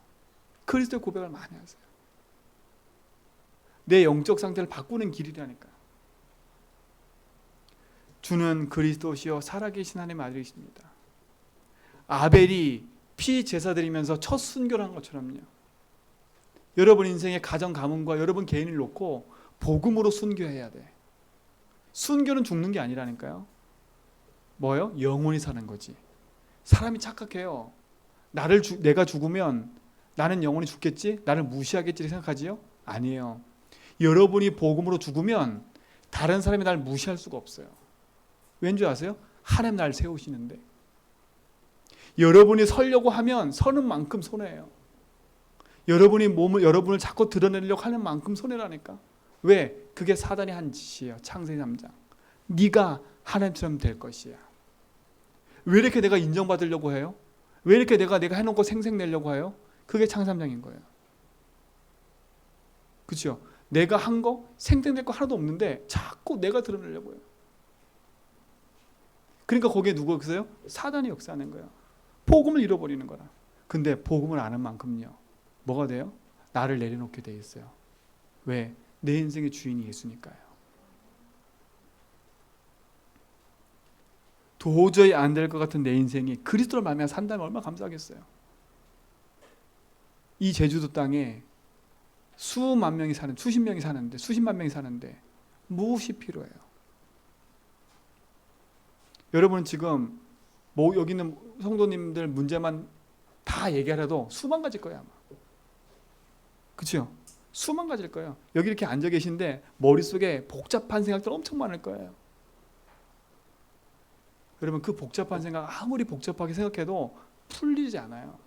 그리스도의 고백을 많이 하세요. 내 영적 상태를 바꾸는 길이라니까요. 주는 그리스도시요 살아계신 하나님의 아들이십니다. 아벨이 피 제사 드리면서 첫 순교를 한 것처럼요. 여러분 인생의 가정 가문과 여러분 개인을 놓고 복음으로 순교해야 돼. 순교는 죽는 게 아니라니까요. 뭐요? 영원히 사는 거지. 사람이 착각해요. 내가 죽으면 나는 영원히 죽겠지? 나를 무시하겠지 생각하지요? 아니에요. 여러분이 복음으로 죽으면 다른 사람이 나를 무시할 수가 없어요. 왠지 아세요? 하나님 나를 세우시는데. 여러분이 서려고 하면 서는 만큼 손해예요. 여러분을 자꾸 드러내려고 하는 만큼 손해라니까. 왜? 그게 사단이 한 짓이에요. 창세기 3장. 네가 하나님처럼 될 것이야. 왜 이렇게 내가 인정받으려고 해요? 왜 이렇게 내가 해놓은 거 생색내려고 해요? 그게 창세기 3장인 거예요. 그렇죠? 내가 한 거 생색낼 거 하나도 없는데 자꾸 내가 드러내려고 해요. 그러니까 거기에 누가 역사해요? 사단이 역사하는 거예요. 복음을 잃어버리는 거라. 근데 복음을 아는 만큼요. 뭐가 돼요? 나를 내려놓게 돼 있어요. 왜? 내 인생의 주인이 예수니까요. 도저히 안 될 것 같은 내 인생이 그리스도를 말미암아 산다면 얼마나 감사하겠어요. 이 제주도 땅에 수십 명이 사는데 수십만 명이 사는데 무엇이 필요해요? 여러분 지금 여기 있는 성도님들 문제만 다 얘기하려도 수만 가지일 거예요 아마. 그렇죠? 수만 가지일 거예요. 여기 이렇게 앉아 계신데 머릿속에 복잡한 생각들 엄청 많을 거예요. 여러분 그 복잡한 생각 아무리 복잡하게 생각해도 풀리지 않아요.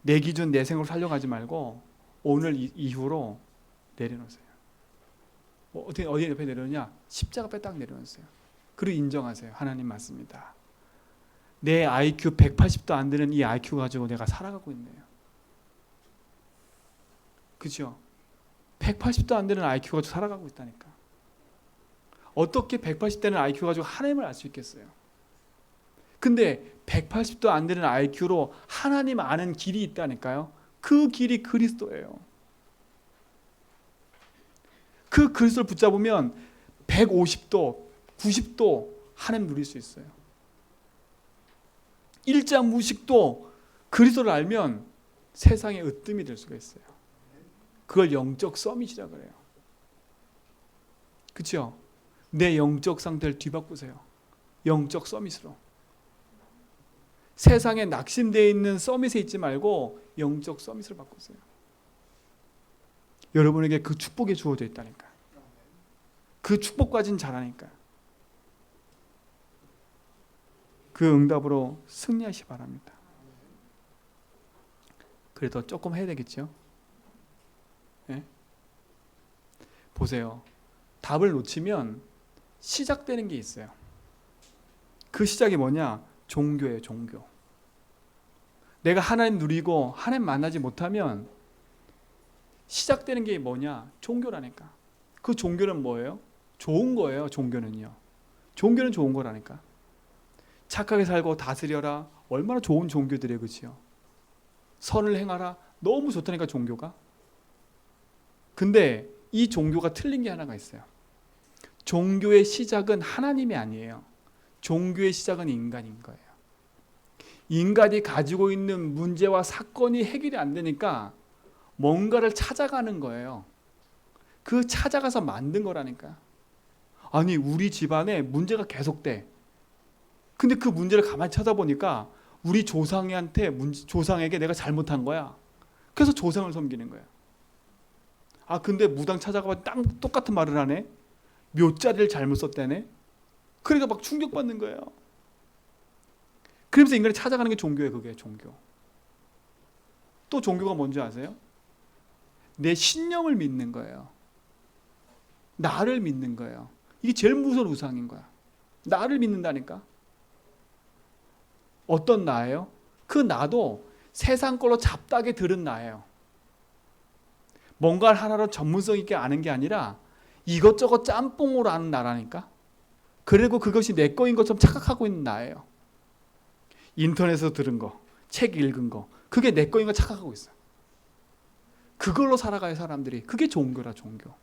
내 기준 내 생각으로 살려가지 말고 오늘 이후로 내려놓으세요. 어디 옆에 내려놓냐? 십자가 앞에 딱 내려놓으세요. 그리고 인정하세요. 하나님 맞습니다. 내 IQ 180도 안 되는 이 IQ 가지고 내가 살아가고 있네요. 그죠? 180도 안 되는 IQ 가지고 살아가고 있다니까. 어떻게 180되는 IQ 가지고 하나님을 알 수 있겠어요? 근데 180도 안 되는 IQ로 하나님 아는 길이 있다니까요. 그 길이 그리스도예요. 그 그리스도를 붙잡으면 150도, 90도 하나님 누릴 수 있어요. 일자무식도 그리스도를 알면 세상의 으뜸이 될 수가 있어요. 그걸 영적 서밋이라 그래요. 그렇죠? 내 영적 상태를 뒤바꾸세요. 영적 서밋으로. 세상에 낙심되어 있는 서밋에 있지 말고 영적 서밋을 바꾸세요. 여러분에게 그 축복이 주어져 있다니까. 그 축복까지는 잘하니까. 그 응답으로 승리하시 바랍니다. 그래도 조금 해야 되겠죠? 네? 보세요. 답을 놓치면 시작되는 게 있어요. 그 시작이 뭐냐? 종교예요, 종교. 내가 하나님 누리고 하나님 만나지 못하면 시작되는 게 뭐냐? 종교라니까. 그 종교는 뭐예요? 좋은 거예요, 종교는요. 종교는 좋은 거라니까. 착하게 살고 다스려라. 얼마나 좋은 종교들이에요, 그렇죠? 선을 행하라. 너무 좋다니까 종교가. 근데 이 종교가 틀린 게 하나가 있어요. 종교의 시작은 하나님이 아니에요. 종교의 시작은 인간인 거예요. 인간이 가지고 있는 문제와 사건이 해결이 안 되니까 뭔가를 찾아가는 거예요. 그 찾아가서 만든 거라니까. 아니 우리 집안에 문제가 계속돼. 근데 그 문제를 가만히 찾아보니까 우리 조상에게 내가 잘못한 거야. 그래서 조상을 섬기는 거야. 아 근데 무당 찾아가면 똑같은 말을 하네. 묘자리를 잘못 썼다네. 그러니까 막 충격받는 거예요. 그러면서 인간이 찾아가는 게 종교예요. 그게 종교. 또 종교가 뭔지 아세요? 내 신념을 믿는 거예요. 나를 믿는 거예요. 이게 제일 무서운 우상인 거야. 나를 믿는다니까. 어떤 나예요? 그 나도 세상 걸로 잡다하게 들은 나예요. 뭔가를 하나로 전문성 있게 아는 게 아니라 이것저것 짬뽕으로 아는 나라니까. 그리고 그것이 내 거인 것처럼 착각하고 있는 나예요. 인터넷에서 들은 거, 책 읽은 거, 그게 내 거인 거 착각하고 있어요. 그걸로 살아가요, 사람들이. 그게 종교라, 종교.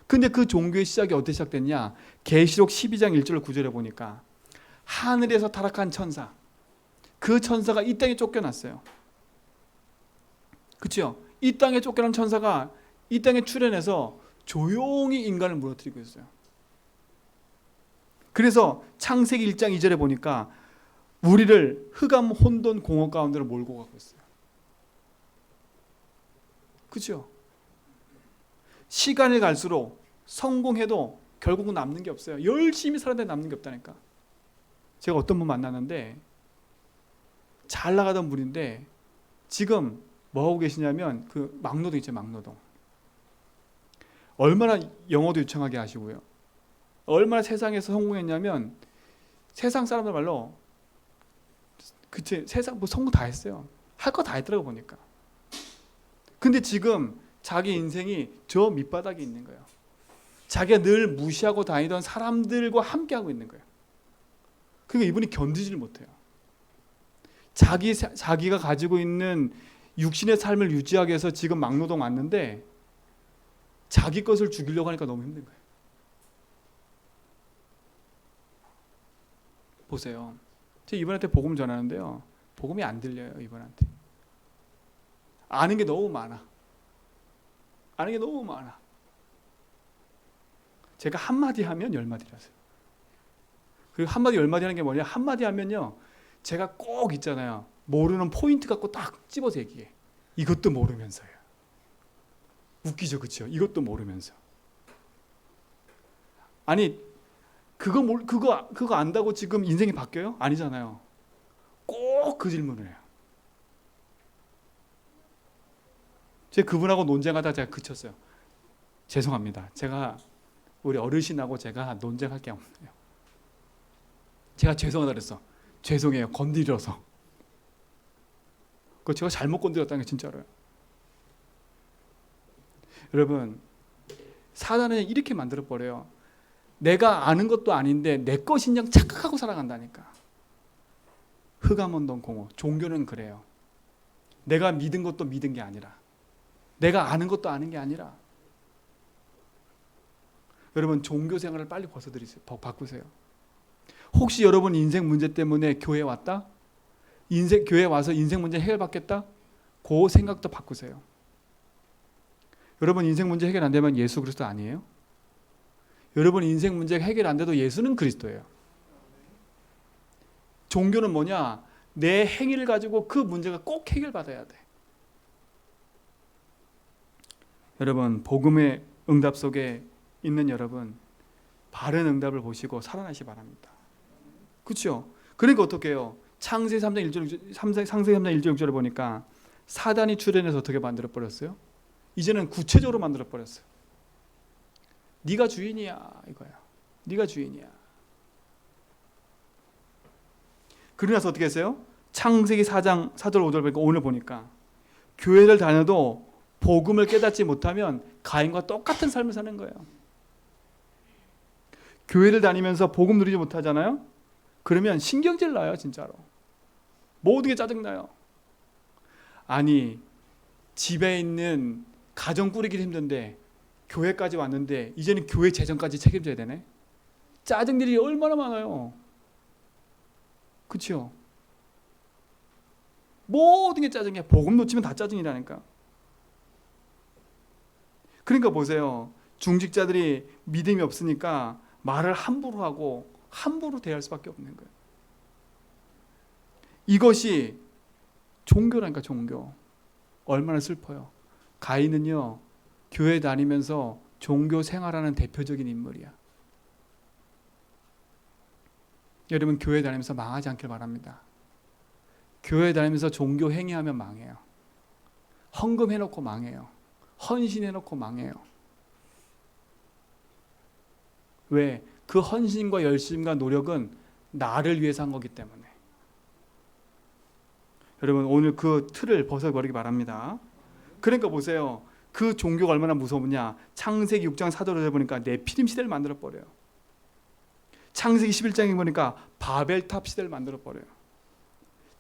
근데 그 종교의 시작이 어떻게 시작됐냐? 계시록 12장 1절 9절에 보니까 하늘에서 타락한 천사, 그 천사가 이 땅에 쫓겨났어요. 그렇죠? 이 땅에 쫓겨난 천사가 이 땅에 출현해서 조용히 인간을 무너뜨리고 있어요. 그래서 창세기 1장 2절에 보니까 우리를 흑암 혼돈 공허 가운데로 몰고 가고 있어요. 그렇죠? 시간이 갈수록 성공해도 결국은 남는 게 없어요. 열심히 살았는데 남는 게 없다니까. 제가 어떤 분 만났는데 잘 나가던 분인데 지금 뭐 하고 계시냐면 그 막노동 있죠, 막노동. 얼마나 영어도 유창하게 하시고요. 얼마나 세상에서 성공했냐면 세상 사람들 말로 그치, 세상 뭐 성공 다 했어요. 할 거 다 했더라고 보니까. 근데 지금 자기 인생이 저 밑바닥에 있는 거예요. 자기가 늘 무시하고 다니던 사람들과 함께하고 있는 거예요. 그러니까 이분이 견디지를 못해요. 자기가 가지고 있는 육신의 삶을 유지하기 위해서 지금 막노동 왔는데 자기 것을 죽이려고 하니까 너무 힘든 거예요. 보세요. 제가 이분한테 복음 전하는데요. 복음이 안 들려요, 이분한테. 아는 게 너무 많아. 아는 게 너무 많아. 제가 한마디 하면 열마디라서요. 그리고 한마디 열마디 하는 게 뭐냐? 한마디 하면요. 제가 꼭 있잖아요. 모르는 포인트 갖고 딱 집어서 얘기해. 이것도 모르면서요. 웃기죠, 그렇죠? 이것도 모르면서. 아니 그거 안다고 지금 인생이 바뀌어요? 아니잖아요. 꼭 그 질문을 해요. 제가 그분하고 논쟁하다가 제가 그쳤어요. 죄송합니다. 제가 우리 어르신하고 제가 논쟁할 게 없네요. 제가 죄송하다 그랬어. 죄송해요. 건드려서. 그거 제가 잘못 건드렸다는 게 진짜로요. 여러분, 사단은 이렇게 만들어버려요. 내가 아는 것도 아닌데 내 것인 양 착각하고 살아간다니까. 흑암혼돈 공허. 종교는 그래요. 내가 믿은 것도 믿은 게 아니라, 내가 아는 것도 아는 게 아니라. 여러분, 종교 생활을 빨리 바꾸세요. 혹시 여러분 인생 문제 때문에 교회 왔다? 교회 와서 인생 문제 해결받겠다? 그 생각도 바꾸세요. 여러분 인생 문제 해결 안 되면 예수 그리스도 아니에요? 여러분 인생 문제가 해결 안 돼도 예수는 그리스도예요. 종교는 뭐냐? 내 행위를 가지고 그 문제가 꼭 해결받아야 돼. 여러분, 복음의 응답 속에 있는 여러분, 바른 응답을 보시고 살아나시기 바랍니다. 그렇죠? 그러니까 어떻게 해요? 창세기 3장 1절 6절을 보니까 사단이 출현해서 어떻게 만들어버렸어요? 이제는 구체적으로 만들어버렸어요. 네가 주인이야, 이거야. 네가 주인이야. 그러고 나서 어떻게 했어요? 창세기 4장 4절 5절 보니까 오늘 보니까 교회를 다녀도 복음을 깨닫지 못하면 가인과 똑같은 삶을 사는 거예요. 교회를 다니면서 복음 누리지 못하잖아요? 그러면 신경질 나요, 진짜로. 모든 게 짜증나요. 아니, 집에 있는 가정 꾸리기 힘든데 교회까지 왔는데 이제는 교회 재정까지 책임져야 되네? 짜증들이 얼마나 많아요. 그렇죠? 모든 게 짜증이야. 복음 놓치면 다 짜증이라니까. 그러니까 보세요. 중직자들이 믿음이 없으니까 말을 함부로 하고 함부로 대할 수밖에 없는 거예요. 이것이 종교라니까, 종교. 얼마나 슬퍼요. 가인은요, 교회 다니면서 종교 생활하는 대표적인 인물이야. 여러분, 교회 다니면서 망하지 않길 바랍니다. 교회 다니면서 종교 행위하면 망해요. 헌금해놓고 망해요. 헌신해놓고 망해요. 왜? 그 헌신과 열심과 노력은 나를 위해서 한 거기 때문에. 여러분 오늘 그 틀을 벗어버리기 바랍니다. 그러니까 보세요. 그 종교가 얼마나 무서우냐. 창세기 6장 4절을 보니까 네피림 시대를 만들어버려요. 창세기 11장에 보니까 바벨탑 시대를 만들어버려요.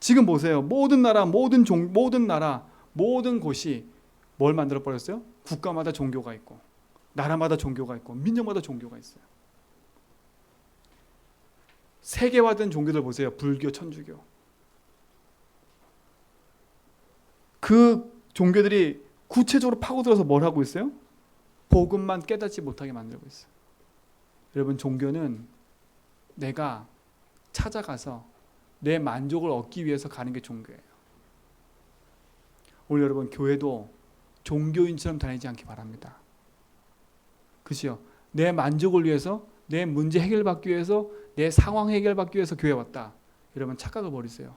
지금 보세요. 모든 나라, 모든 곳이 뭘 만들어버렸어요? 국가마다 종교가 있고 나라마다 종교가 있고 민족마다 종교가 있어요. 세계화된 종교들 보세요. 불교, 천주교. 그 종교들이 구체적으로 파고들어서 뭘 하고 있어요? 복음만 깨닫지 못하게 만들고 있어요. 여러분 종교는 내가 찾아가서 내 만족을 얻기 위해서 가는 게 종교예요. 오늘 여러분 교회도 종교인처럼 다니지 않기 바랍니다. 그렇죠? 내 만족을 위해서, 내 문제 해결받기 위해서, 내 상황 해결받기 위해서 교회 왔다. 여러분 착각을 버리세요.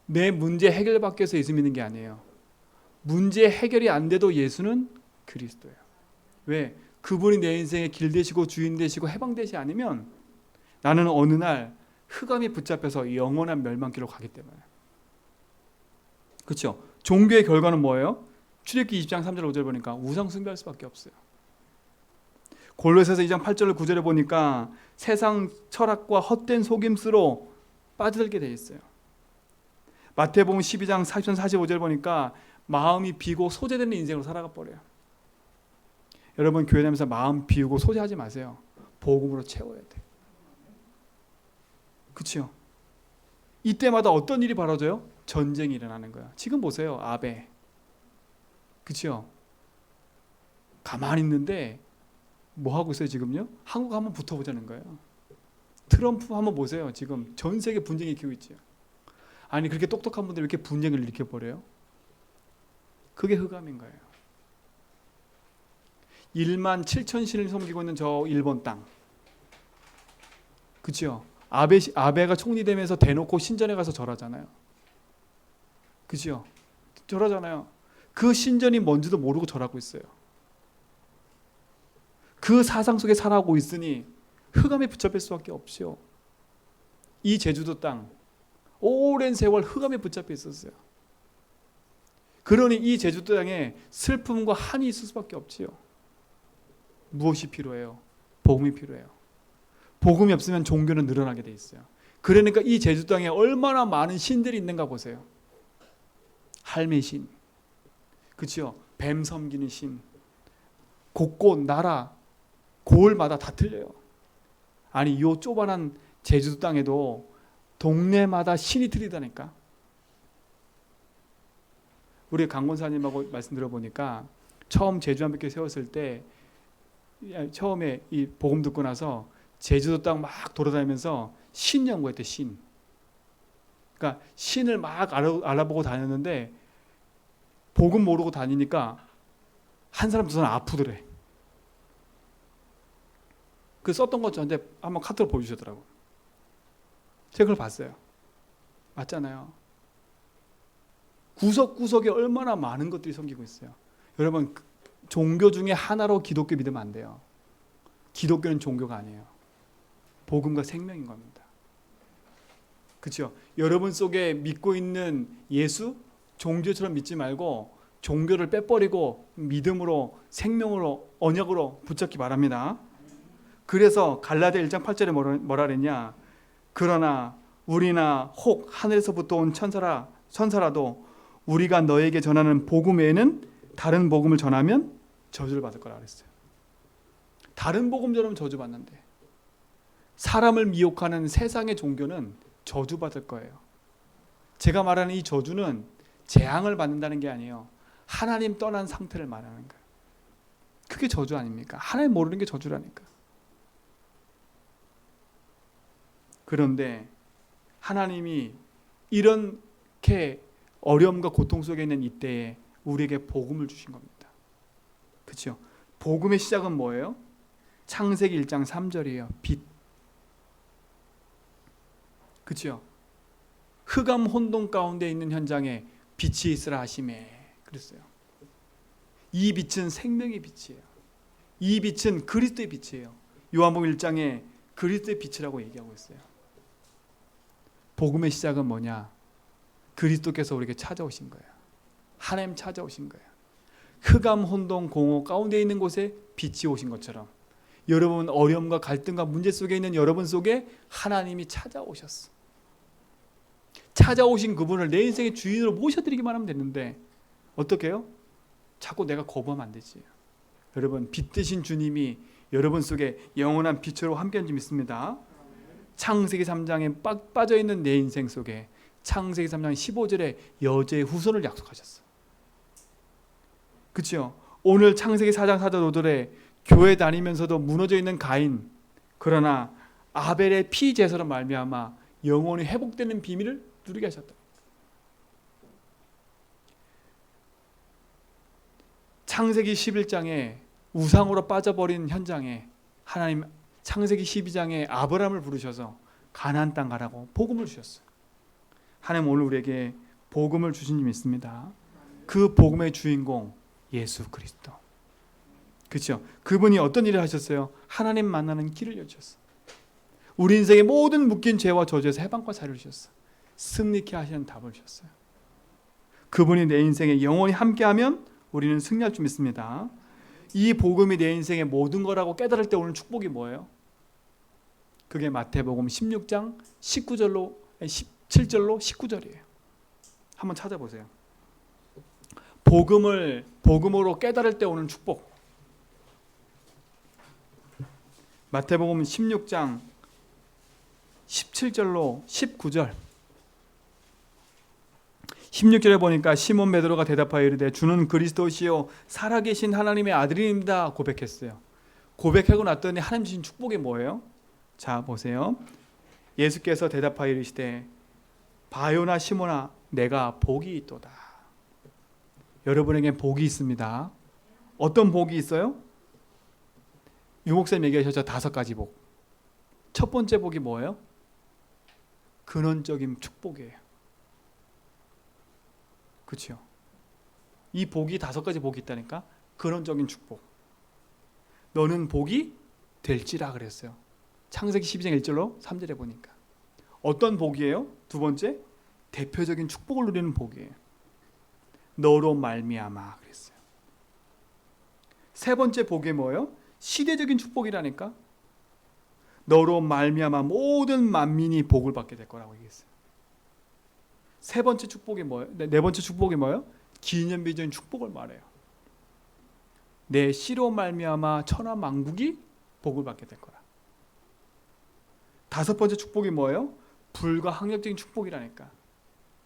내 문제 해결받기 위해서 예수 믿는 게 아니에요. 문제 해결이 안 돼도 예수는 그리스도예요. 왜? 그분이 내 인생의 길 되시고 주인 되시고 해방 되시 않으면 나는 어느 날 흑암이 붙잡혀서 영원한 멸망길로 가기 때문에. 그렇죠? 종교의 결과는 뭐예요? 출애굽기 20장 3절 5절 보니까 우상 숭배할 수밖에 없어요. 골로새서 2장 8절 9절에 보니까 세상 철학과 헛된 속임수로 빠져들게 돼 있어요. 마태복음 12장 40절 45절 보니까 마음이 비고 소재되는 인생으로 살아가 버려요. 여러분 교회 다니면서 마음 비우고 소재하지 마세요. 복음으로 채워야 돼. 그렇죠? 이때마다 어떤 일이 벌어져요? 전쟁이 일어나는 거야. 지금 보세요. 아베. 그렇죠? 가만히 있는데 뭐 하고 있어요 지금요? 한국 한번 붙어보자는 거예요. 트럼프 한번 보세요. 지금 전 세계 분쟁이 일으키고 있죠. 아니 그렇게 똑똑한 분들이 왜 이렇게 분쟁을 일으켜버려요? 그게 흑암인 거예요. 1만 7천 신을 섬기고 있는 저 일본 땅. 그렇죠? 아베가 총리 되면서 대놓고 신전에 가서 절하잖아요. 그렇죠? 절하잖아요. 그 신전이 뭔지도 모르고 절하고 있어요. 그 사상 속에 살아가고 있으니 흑암에 붙잡힐 수밖에 없죠. 이 제주도 땅 오랜 세월 흑암에 붙잡혀 있었어요. 그러니 이 제주도 땅에 슬픔과 한이 있을 수밖에 없지요. 무엇이 필요해요? 복음이 필요해요. 복음이 없으면 종교는 늘어나게 돼 있어요. 그러니까 이 제주도 땅에 얼마나 많은 신들이 있는가 보세요. 할매신, 그렇죠? 뱀 섬기는 신, 곳곳 나라, 고을마다 다 틀려요. 아니 이 좁아난 제주도 땅에도 동네마다 신이 틀리다니까. 우리 강권사님하고 말씀 들어보니까 처음 제주한백교 세웠을 때 처음에 이 복음 듣고 나서 제주도 땅 막 돌아다니면서 신 연구했대. 신. 그러니까 신을 막 알아보고 다녔는데 복음 모르고 다니니까 한 사람 두 사람 아프더래. 그 썼던 거 저한테 한번 카톡으로 보여주셨더라고. 제가 그걸 봤어요. 맞잖아요. 구석구석에 얼마나 많은 것들이 섬기고 있어요. 여러분 종교 중에 하나로 기독교 믿으면 안 돼요. 기독교는 종교가 아니에요. 복음과 생명인 겁니다. 그렇죠? 여러분 속에 믿고 있는 예수 종교처럼 믿지 말고 종교를 빼버리고 믿음으로 생명으로 언약으로 붙잡기 바랍니다. 그래서 갈라디아 1장 8절에 뭐라 그랬냐? 그러나 우리나 혹 하늘에서부터 온 천사라도 우리가 너에게 전하는 복음 외에는 다른 복음을 전하면 저주를 받을 거라 그랬어요. 다른 복음 전하면 저주받는데 사람을 미혹하는 세상의 종교는 저주받을 거예요. 제가 말하는 이 저주는 재앙을 받는다는 게 아니에요. 하나님 떠난 상태를 말하는 거예요. 그게 저주 아닙니까? 하나님 모르는 게 저주라니까. 그런데 하나님이 이렇게 어려움과 고통 속에 있는 이때에 우리에게 복음을 주신 겁니다. 그렇죠? 복음의 시작은 뭐예요? 창세기 1장 3절이에요. 빛. 그렇죠? 흑암 혼돈 가운데 있는 현장에 빛이 있으라 하시매 그랬어요. 이 빛은 생명의 빛이에요. 이 빛은 그리스도의 빛이에요. 요한복음 1장에 그리스도의 빛이라고 얘기하고 있어요. 복음의 시작은 뭐냐? 그리스도께서 우리에게 찾아오신 거예요. 하나님 찾아오신 거예요. 흑암, 혼돈, 공허 가운데 있는 곳에 빛이 오신 것처럼 여러분 어려움과 갈등과 문제 속에 있는 여러분 속에 하나님이 찾아오셨어. 찾아오신 그분을 내 인생의 주인으로 모셔드리기만 하면 됐는데 어떻게 해요? 자꾸 내가 거부하면 안 되지. 여러분 빛 되신 주님이 여러분 속에 영원한 빛으로 함께한 줄 믿습니다. 창세기 3장에 빠져있는 내 인생 속에 창세기 3장 15절에 여자의 후손을 약속하셨어. 그렇죠? 오늘 창세기 4장 4절 5절에 교회 다니면서도 무너져 있는 가인, 그러나 아벨의 피 제사로 말미암아 영원히 회복되는 비밀을 누리게 하셨다. 창세기 11장에 우상으로 빠져버린 현장에 하나님 창세기 12장에 아브라함을 부르셔서 가나안 땅 가라고 복음을 주셨어요. 하나님 오늘 우리에게 복음을 주신 줄 믿습니다. 그 복음의 주인공 예수 그리스도. 그렇죠? 그분이 어떤 일을 하셨어요? 하나님 만나는 길을 여주셨어요. 우리 인생의 모든 묶인 죄와 저주에서 해방과 자유를 주셨어요. 승리케 하시는 답을 주셨어요. 그분이 내 인생에 영원히 함께하면 우리는 승리할 줄 믿습니다. 이 복음이 내 인생의 모든 거라고 깨달을 때 오는 축복이 뭐예요? 그게 마태복음 16장 17절로 19절이에요. 한번 찾아보세요. 복음으로 깨달을 때 오는 축복. 마태복음 16장 17절로 19절. 16절에 보니까 시몬 베드로가 대답하여 이르되 주는 그리스도시요 살아계신 하나님의 아들입니다 고백했어요. 고백하고 났더니 하나님 주신 축복이 뭐예요? 자 보세요. 예수께서 대답하여 이르시되 바요나 시몬아 내가 복이 있도다. 여러분에게 복이 있습니다. 어떤 복이 있어요? 유목사님 얘기하셨죠. 5가지 복. 첫 번째 복이 뭐예요? 근원적인 축복이에요. 그렇죠? 이 복이 5가지 복이 있다니까. 근원적인 축복. 너는 복이 될지라 그랬어요. 창세기 12장 1절로 3절에 보니까. 어떤 복이에요? 두 번째, 대표적인 축복을 누리는 복이에요. 너로 말미암아 그랬어요. 세 번째 복이 뭐예요? 시대적인 축복이라니까. 너로 말미암아 모든 만민이 복을 받게 될 거라고 얘기했어요. 세 번째 축복이 뭐예요? 네 번째 축복이 뭐예요? 기념비적인 축복을 말해요. 내 씨로 말미암아 천하 만국이 복을 받게 될 거라. 5번째 축복이 뭐예요? 불가항력적인 축복이라니까.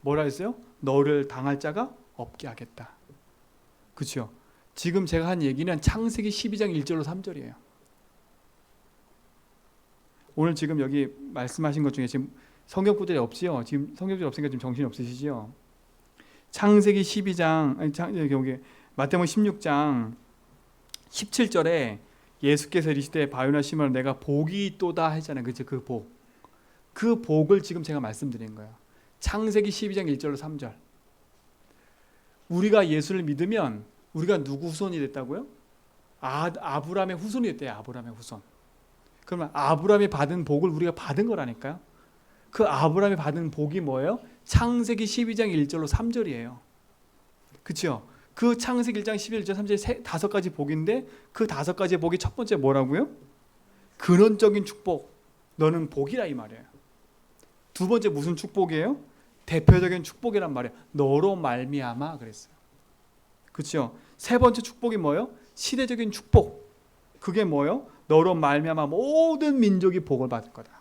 뭐라 했어요? 너를 당할 자가 없게 하겠다. 그렇죠? 지금 제가 한 얘기는 창세기 12장 1절로 3절이에요. 오늘 지금 여기 말씀하신 것 중에 지금 성경 구절이 없지요? 지금 성경 구절이 없으니까 지금 정신이 없으시지요? 창세기 12장, 여기 마태복음 16장 17절에 예수께서 이르시되 바요나 시몬아 내가 복이 있도다 했잖아요. 그렇죠? 그 복. 그 복을 지금 제가 말씀드린 거예요. 창세기 12장 1절로 3절. 우리가 예수를 믿으면 우리가 누구 후손이 됐다고요? 아브라함의 후손이 됐대요. 아브라함의 후손. 그러면 아브라함이 받은 복을 우리가 받은 거라니까요. 그 아브라함이 받은 복이 뭐예요? 창세기 12장 1절로 3절이에요. 그렇죠? 그 창세기 1장 11절 3절 5가지 복인데 그 5가지 복이 첫 번째 뭐라고요? 근원적인 축복. 너는 복이라 이 말이에요. 두 번째 무슨 축복이에요? 대표적인 축복이란 말이에요. 너로 말미암아 그랬어요. 그렇죠? 세 번째 축복이 뭐예요? 시대적인 축복. 그게 뭐예요? 너로 말미암아 모든 민족이 복을 받을 거다.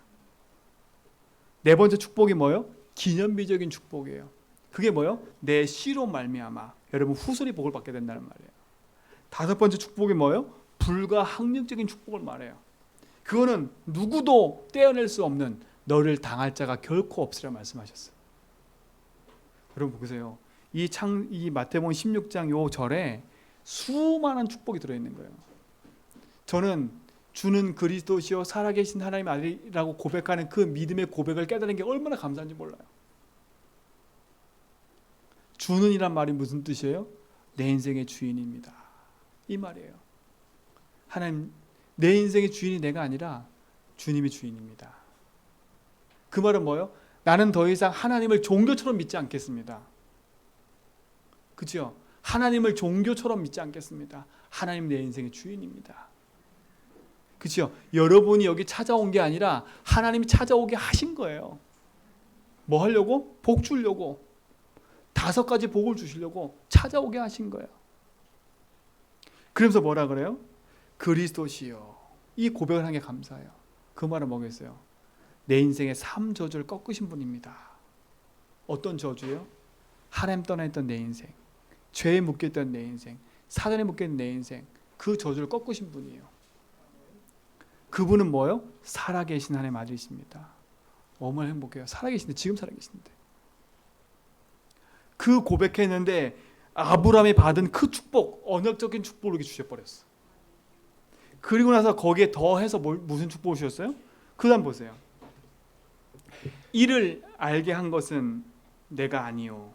네 번째 축복이 뭐예요? 기념비적인 축복이에요. 그게 뭐예요? 내 씨로 말미암아 여러분 후손이 복을 받게 된다는 말이에요. 5번째 축복이 뭐예요? 불가항력적인 축복을 말해요. 그거는 누구도 떼어낼 수 없는 너를 당할 자가 결코 없으리라 말씀하셨어요. 여러분 보세요. 이 마태복음 16장 요 절에 수많은 축복이 들어있는 거예요. 저는 주는 그리스도시요 살아계신 하나님의 아들이라고 고백하는 그 믿음의 고백을 깨달은 게 얼마나 감사한지 몰라요. 주는이란 말이 무슨 뜻이에요? 내 인생의 주인입니다. 이 말이에요. 하나님, 내 인생의 주인이 내가 아니라 주님이 주인입니다. 그 말은 뭐예요? 나는 더 이상 하나님을 종교처럼 믿지 않겠습니다. 그렇죠? 하나님을 종교처럼 믿지 않겠습니다. 하나님 내 인생의 주인입니다. 그렇죠? 여러분이 여기 찾아온 게 아니라 하나님이 찾아오게 하신 거예요. 뭐 하려고? 복 주려고. 5가지 복을 주시려고 찾아오게 하신 거예요. 그러면서 뭐라 그래요? 그리스도시요. 이 고백을 한 게 감사해요. 그 말은 뭐겠어요? 내 인생의 삶 저주를 꺾으신 분입니다. 어떤 저주요? 하나님 떠나 있던 내 인생, 죄에 묶여있던 내 인생, 사단에 묶여있는 내 인생, 그 저주를 꺾으신 분이에요. 그분은 뭐예요? 살아계신 하나님 아들이십니다. 얼마나 행복해요. 살아계신데, 지금 살아계신데. 그 고백했는데 아브라함이 받은 그 축복, 언약적인 축복을 이렇게 주셔버렸어. 그리고 나서 거기에 더해서 무슨 축복을 주셨어요? 그 다음 보세요. 이를 알게 한 것은 내가 아니요.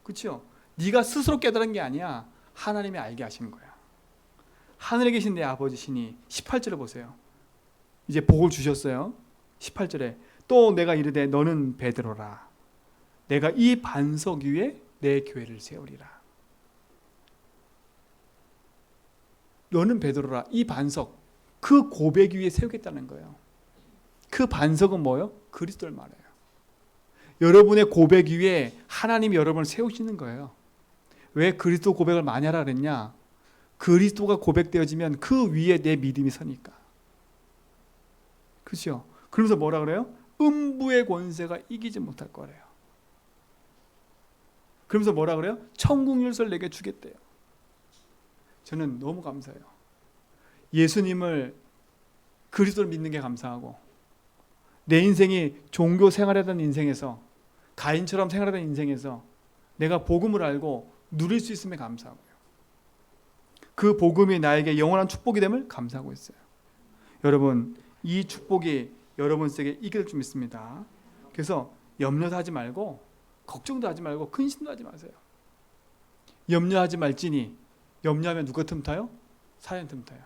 그렇죠? 네가 스스로 깨달은 게 아니야. 하나님이 알게 하신 거야. 하늘에 계신 내 아버지시니 18절에 보세요. 이제 복을 주셨어요. 18절에 또 내가 이르되 너는 베드로라. 내가 이 반석 위에 내 교회를 세우리라. 너는 베드로라. 이 반석, 그 고백 위에 세우겠다는 거예요. 그 반석은 뭐예요? 그리스도를 말해요. 여러분의 고백 위에 하나님이 여러분을 세우시는 거예요. 왜 그리스도 고백을 많이 하라 그랬냐? 그리스도가 고백되어지면 그 위에 내 믿음이 서니까. 그렇죠? 그러면서 뭐라 그래요? 음부의 권세가 이기지 못할 거래요. 그러면서 뭐라 그래요? 천국 열쇠를 내게 주겠대요. 저는 너무 감사해요. 예수님을, 그리스도를 믿는 게 감사하고, 내 인생이 종교 생활하던 인생에서, 가인처럼 생활하던 인생에서 내가 복음을 알고 누릴 수 있음에 감사하고요. 그 복음이 나에게 영원한 축복이 됨을 감사하고 있어요. 여러분, 이 축복이 여러분에게 이길 줄 믿습니다. 그래서 염려도 하지 말고, 걱정도 하지 말고, 근심도 하지 마세요. 염려하지 말지니, 염려하면 누가 틈타요? 사연 틈타요.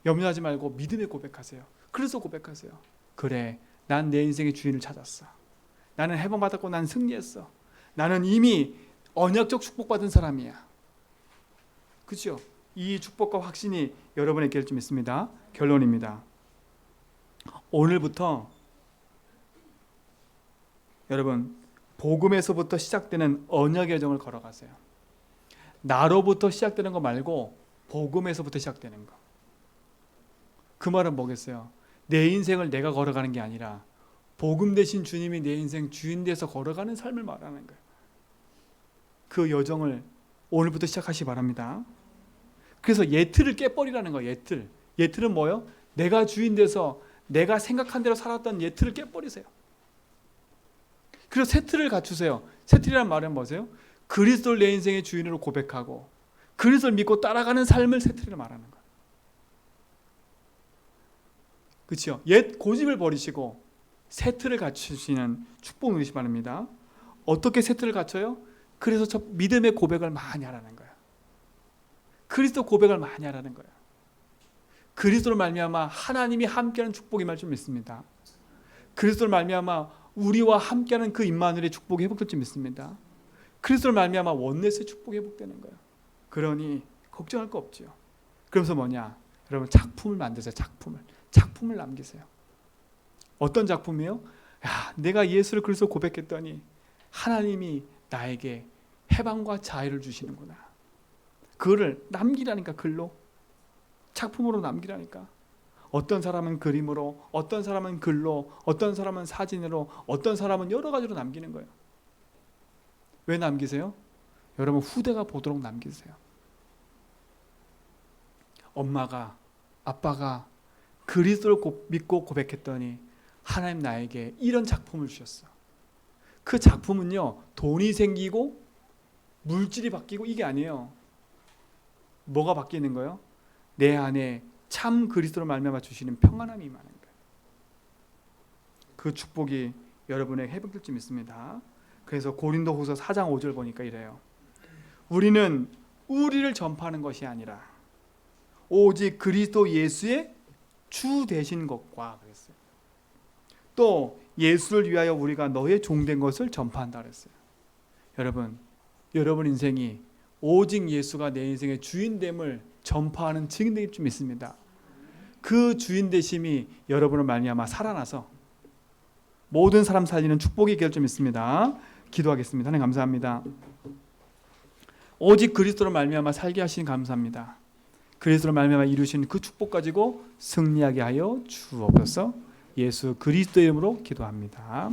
염려하지 말고 믿음의 고백하세요. 그래서 고백하세요. 그래, 난 내 인생의 주인을 찾았어. 나는 해방받았고 난 승리했어. 나는 이미 언약적 축복받은 사람이야. 그렇죠? 이 축복과 확신이 여러분에게 될 줄 믿습니다. 결론입니다. 오늘부터 여러분, 복음에서부터 시작되는 언약의 여정을 걸어가세요. 나로부터 시작되는 거 말고 복음에서부터 시작되는 거. 그 말은 뭐겠어요? 내 인생을 내가 걸어가는 게 아니라 복음 대신 주님이 내 인생 주인 돼서 걸어가는 삶을 말하는 거예요. 그 여정을 오늘부터 시작하시기 바랍니다. 그래서 예틀을 깨버리라는 거예요. 예틀. 예틀은 뭐예요? 내가 주인 돼서 내가 생각한 대로 살았던 예틀을 깨버리세요. 그래서 새 틀을 갖추세요. 새 틀이란 말은 뭐세요? 그리스도를 내 인생의 주인으로 고백하고 그리스도를 믿고 따라가는 삶을 새 틀이라 말하는 거예요. 그렇죠? 옛 고집을 버리시고 새 틀을 갖추시는 축복 누리시 바랍니다. 어떻게 새 틀을 갖춰요? 그래서 저 믿음의 고백을 많이 하라는 거예요. 그리스도 고백을 많이 하라는 거예요. 그리스도를 말미암아 하나님이 함께하는 축복이 임할 줄 믿습니다. 그리스도를 말미암아 우리와 함께하는 그 임마누엘의 축복이 회복될 줄 믿습니다. 그리스도를 말미암아 원넷의 축복이 회복되는 거예요. 그러니 걱정할 거 없죠. 그러면서 뭐냐? 여러분 작품을 만드세요. 작품을 남기세요. 어떤 작품이에요? 야, 내가 예수를 그리스도 고백했더니 하나님이 나에게 해방과 자유를 주시는구나. 그거를 남기라니까. 글로, 작품으로 남기라니까. 어떤 사람은 그림으로, 어떤 사람은 글로, 어떤 사람은 사진으로, 어떤 사람은 여러 가지로 남기는 거예요. 왜 남기세요? 여러분 후대가 보도록 남기세요. 엄마가, 아빠가 그리스도를 믿고 고백했더니 하나님 나에게 이런 작품을 주셨어. 그 작품은요, 돈이 생기고 물질이 바뀌고 이게 아니에요. 뭐가 바뀌는 거예요? 내 안에 참 그리스도로 말미암아 주시는 평안함이 임하는 거예요. 그 축복이 여러분에게 회복될 줄 믿습니다. 그래서 고린도후서 4장 5절 보니까 이래요. 우리는 우리를 전파하는 것이 아니라 오직 그리스도 예수의 주 되신 것과 그랬어요. 또 예수를 위하여 우리가 너의 종된 것을 전파한다 그랬어요. 여러분 인생이 오직 예수가 내 인생의 주인됨을 전파하는 증인되기 좀 있습니다. 그 주인 되심이 여러분을 말미암아 살아나서 모든 사람 살리는 축복의 기회를 좀 있습니다. 기도하겠습니다. 하나님 감사합니다. 오직 그리스도로 말미암아 살게 하시니 감사합니다. 그리스도로 말미암아 이루신 그 축복 가지고 승리하게 하여 주옵소서. 예수 그리스도의 이름으로 기도합니다.